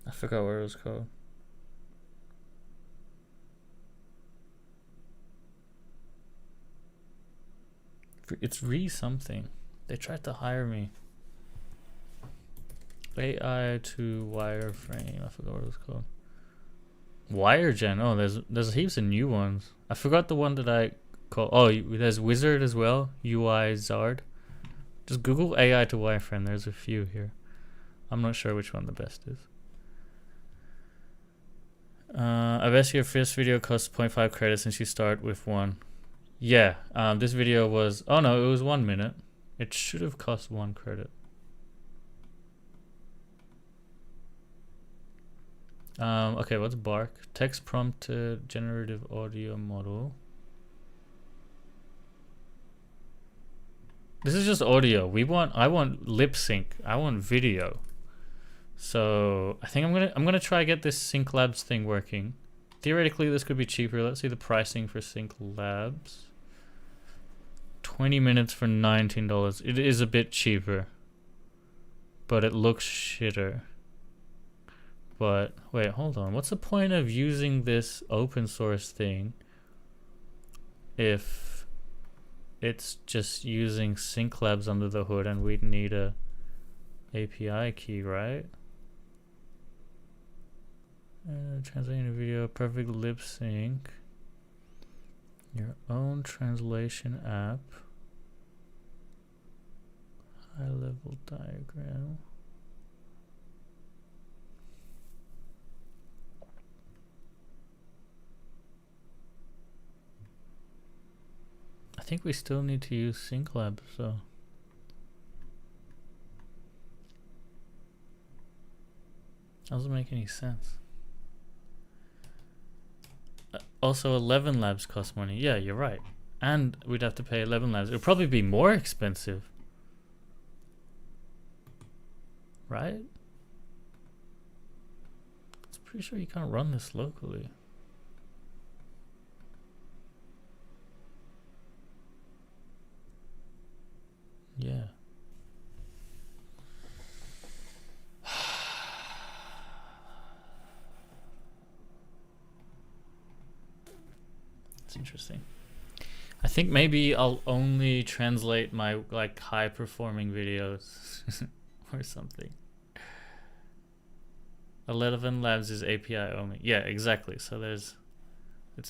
I forgot what it was called. It's something. They tried to hire me. AI to wireframe. I forgot what it was called. WireGen. Oh, there's heaps of new ones. I forgot the one that I call. Oh, there's Wizard as well. UI Zard. Just Google AI to wireframe. There's a few here. I'm not sure which one the best is. I bet your first video costs 0.5 credits since you start with 1. Yeah. This video was. Oh no, it was 1 minute. It should have cost 1 credit. Okay, what's Bark? Text prompted generative audio model. This is just audio. I want lip sync. I want video. So I think I'm gonna try get this Sync Labs thing working. Theoretically, this could be cheaper. Let's see the pricing for Sync Labs. 20 minutes for $19. It is a bit cheaper, but it looks shitter. But wait, hold on. What's the point of using this open source thing if it's just using Sync Labs under the hood and we'd need a API key, right? Translating a video, perfect lip sync. Your own translation app. High level diagram. I think we still need to use SyncLab, so. Doesn't make any sense. Also, 11 labs cost money. Yeah, you're right. And we'd have to pay 11 labs. It would probably be more expensive. Right? I'm pretty sure you can't run this locally. Yeah. It's interesting. I think maybe I'll only translate my like high performing videos or something. 11 labs is API only. Yeah, exactly. So it's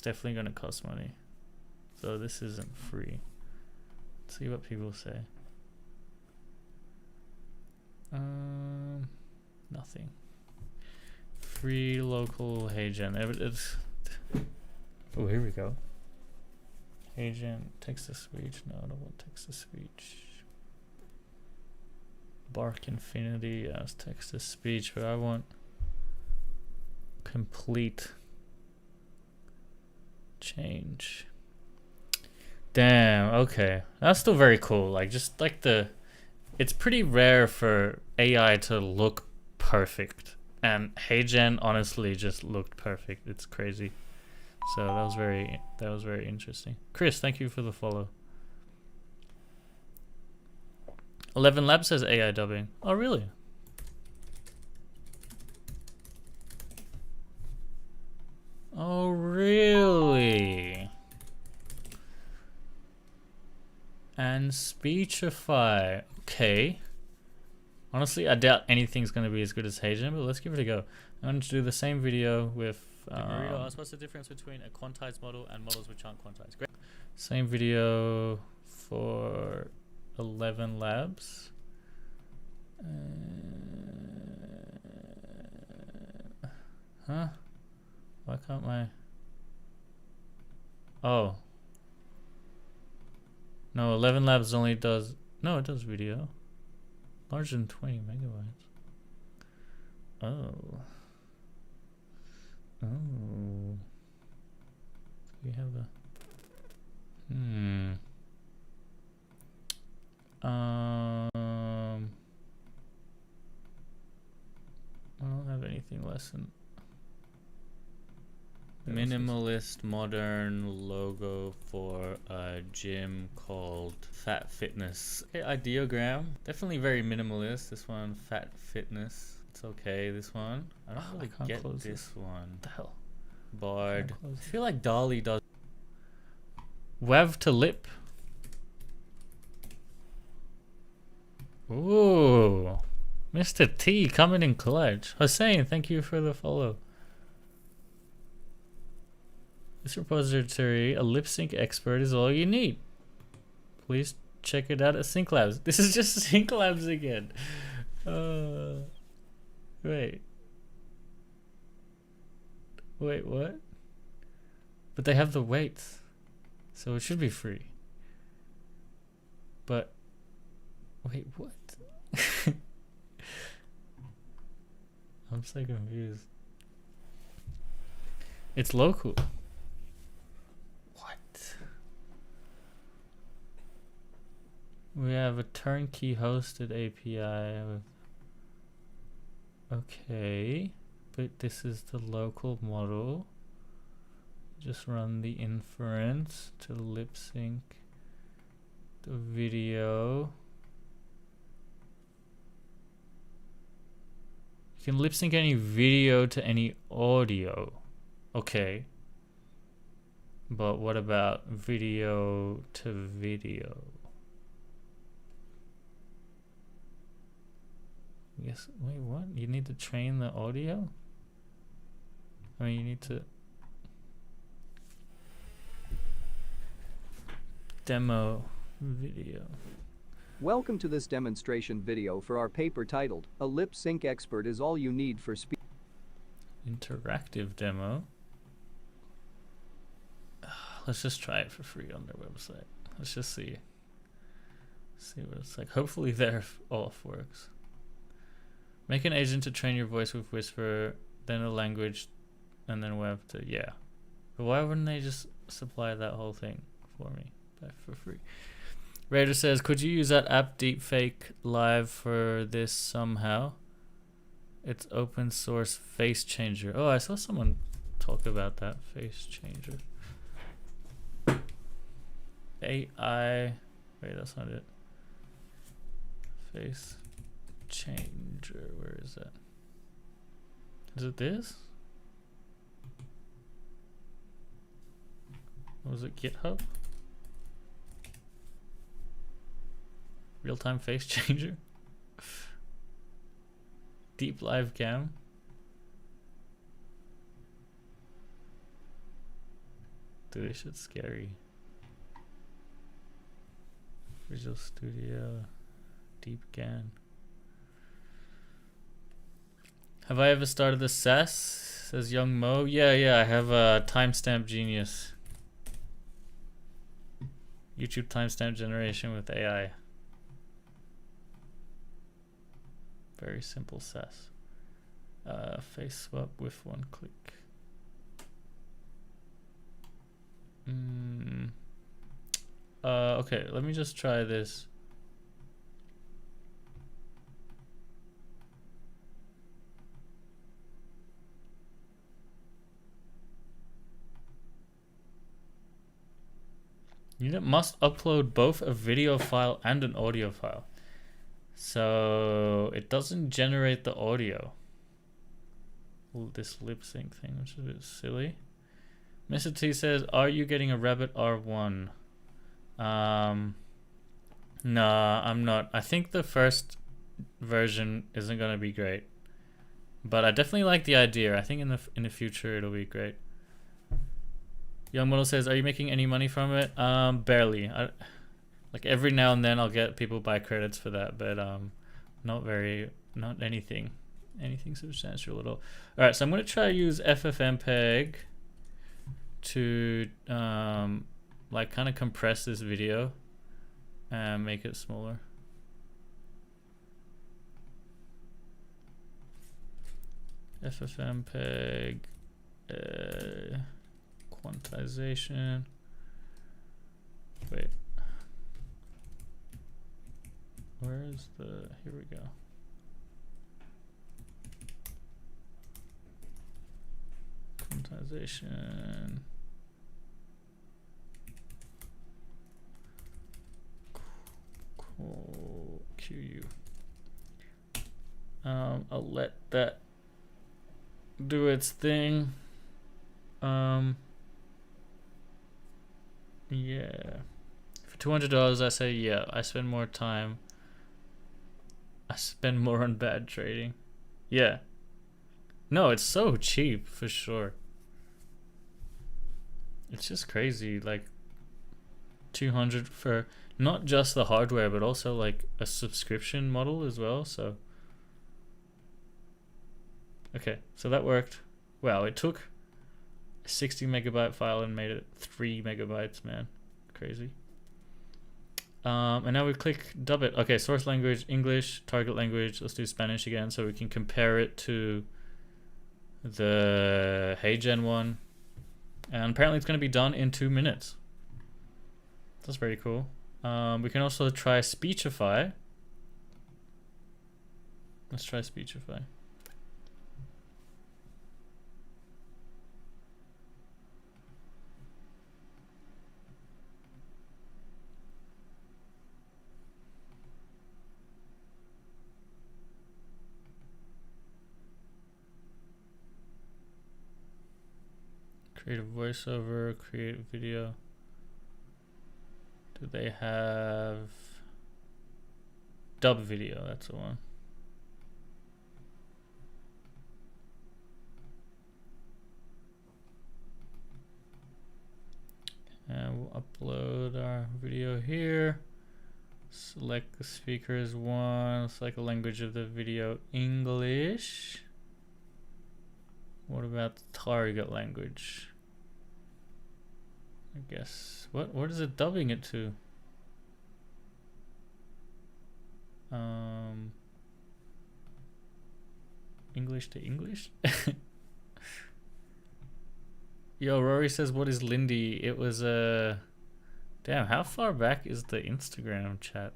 definitely going to cost money. So this isn't free. Let's see what people say. Nothing. Free local heygen. It's oh, here we go. Heygen, text to speech. No, I don't want text to speech. Bark Infinity, yes, text to speech, but I want complete change. Damn, okay. That's still very cool. Like, just like it's pretty rare for AI to look perfect. And heygen honestly just looked perfect. It's crazy. So that was very interesting. Chris, thank you for the follow. 11 Labs says AI dubbing. Oh, really? Oh, really? And Speechify. Okay. Honestly, I doubt anything's going to be as good as heygen, but let's give it a go. I'm going to do the same video with... Marito asked, what's the difference between a quantized model and models which aren't quantized? Great. Same video for 11 labs. Huh? Why can't my... Oh. No, 11 labs only does... No, it does video. Larger than 20 megabytes. Oh. Oh. We have a... I don't have anything less than... Minimalist modern logo for a gym called Fat Fitness. Okay, ideogram. Definitely very minimalist. This one, Fat Fitness. It's okay, this one. I don't really get this one. What the hell? Bard. I feel like Dolly does. Wev to lip. Ooh. Mr. T coming in clutch. Hussein, thank you for the follow. This repository, a lip sync expert, is all you need. Please check it out at SyncLabs. This is just SyncLabs again. Wait, what? But they have the weights, so it should be free. But wait, what? I'm so confused. It's local. What? We have a turnkey hosted API with... Okay, but this is the local model. Just run the inference to lip sync the video. You can lip sync any video to any audio. Okay. But what about video to video? Yes, wait, what? You need to train the audio? I mean, you need to demo video. Welcome to this demonstration video for our paper titled, A Lip Sync Expert is All You Need for Speech. Interactive demo. Let's just try it for free on their website. Let's just see what it's like. Hopefully their off works. Make an agent to train your voice with Whisper, then a language, and then web to, yeah. But why wouldn't they just supply that whole thing for me for free? Raider says, could you use that app Deepfake Live for this somehow? It's open source face changer. Oh, I saw someone talk about that face changer. AI, wait, that's not it. Face changer, where is that? Is it this? What was it, GitHub? Real-time face changer? Deep live cam? Dude, this shit's scary. Visual Studio, Deep Gan. Have I ever started a SaaS? Says Young Mo. Yeah, I have a timestamp genius. YouTube timestamp generation with AI. Very simple SaaS. Face swap with one click. Okay, let me just try this. You must upload both a video file and an audio file. So it doesn't generate the audio. This lip sync thing, which is a bit silly. Mr. T says, are you getting a Rabbit R1? Nah, I'm not. I think the first version isn't gonna be great, but I definitely like the idea. I think in the future it'll be great. Young Model says, are you making any money from it? Barely. Like every now and then I'll get people buy credits for that, but not anything substantial at all. All right, so I'm gonna try to use FFmpeg to like kind of compress this video and make it smaller. FFmpeg quantization. Wait. Where is the, here we go. Quantization. QU. I'll let that do its thing. Yeah. For $200, I say yeah. I spend more time. I spend more on bad trading. Yeah. No, it's so cheap for sure. It's just crazy, like 200 for not just the hardware, but also like a subscription model as well. So okay, so that worked. Wow, it took a 60 megabyte file and made it 3 megabytes, man. Crazy. And now we click dub it. Okay, source language English, target language, let's do Spanish again so we can compare it to the heygen one. And apparently it's going to be done in 2 minutes. That's very cool. We can also try Speechify. Let's try Speechify. Create a voiceover, create a video. Do they have dub video? That's the one. upload our video here. Select the speaker as one. Select the language of the video, English. What about the target language? I guess. What is it dubbing it to? English to English? Yo, Rory says, what is Lindy? It was damn, how far back is the Instagram chat?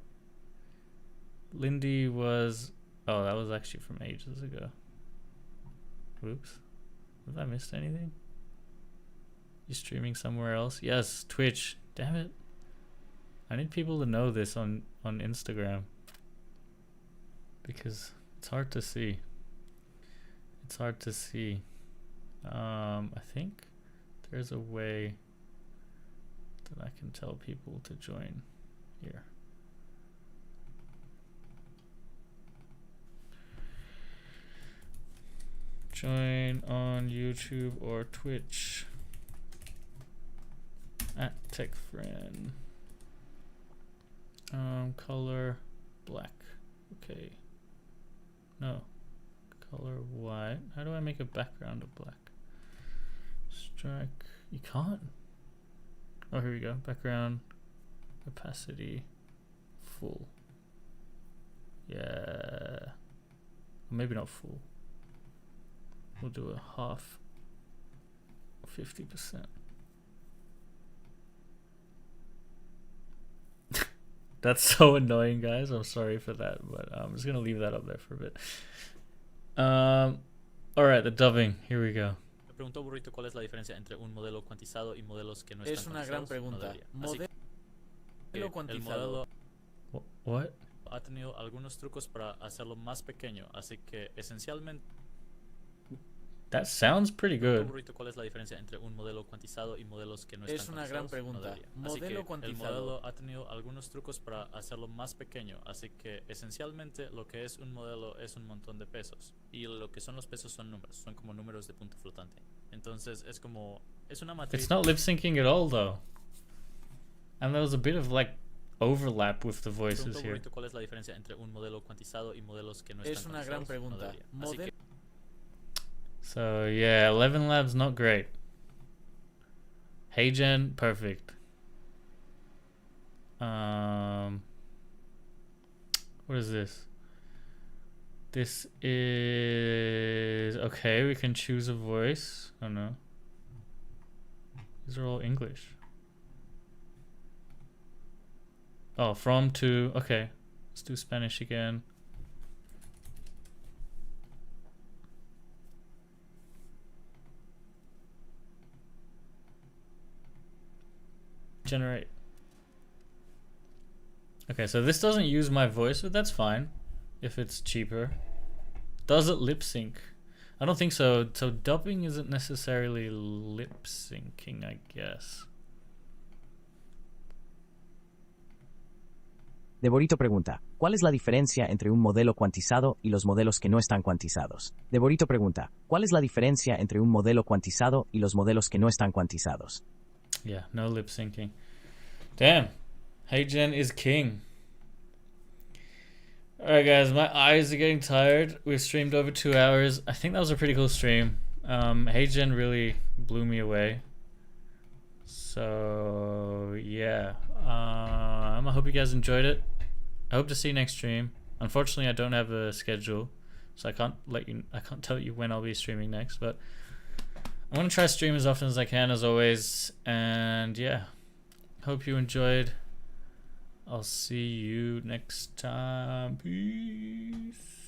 Lindy was, oh, that was actually from ages ago. Whoops. Have I missed anything? You streaming somewhere else? Yes, Twitch. Damn it. I need people to know this on Instagram. Because it's hard to see. It's hard to see. I think there's a way that I can tell people to join here. Join on YouTube or Twitch @TechFriend. Color black. Okay. No. Color white. How do I make a background of black? Strike. You can't. Oh, here we go. Background opacity full. Yeah. Or maybe not full. We'll do a half. 50%. That's so annoying, guys. I'm sorry for that, but I'm just gonna leave that up there for a bit. Alright, the dubbing. Here we go. Me preguntó Burrito cuál es la diferencia entre un modelo cuantizado y modelos que no están Es una gran pregunta. Modelo cuantizado. What? Ha tenido algunos trucos para hacerlo más pequeño, así que esencialmente. That sounds pretty good. Burrito, ¿cuál es la diferencia entre un modelo cuantizado y modelos que no están Es una gran pregunta. Modelo cuantizado. El modelo ha tenido algunos trucos para hacerlo más pequeño, así que esencialmente lo que es un modelo es un montón de pesos y lo que son los pesos son números, son como números de punto flotante. Entonces es como es una matriz. It's not lip syncing at all though. And there was a bit of like overlap with the voices here. Burrito, ¿cuál es la diferencia entre un modelo cuantizado y modelos que no están Es una gran pregunta. So yeah, 11 Labs not great. Heygen perfect. What is this? This is okay. We can choose a voice. Oh no, these are all English. Oh, from to okay. Let's do Spanish again. Generate. Okay, so this doesn't use my voice, but that's fine if it's cheaper. Does it lip sync? I don't think so. So dubbing isn't necessarily lip syncing, I guess. Deborito pregunta, ¿cuál es la diferencia entre un modelo cuantizado y los modelos que no están cuantizados? Deborito pregunta, ¿cuál es la diferencia entre un modelo cuantizado y los modelos que no están cuantizados? Yeah, no lip syncing. Damn. Heygen is king. Alright guys, my eyes are getting tired. We've streamed over 2 hours. I think that was a pretty cool stream. Heygen really blew me away. So yeah. I hope you guys enjoyed it. I hope to see you next stream. Unfortunately I don't have a schedule, so I can't tell you when I'll be streaming next, but I'm gonna try to stream as often as I can, as always, and yeah, hope you enjoyed. I'll see you next time. Peace.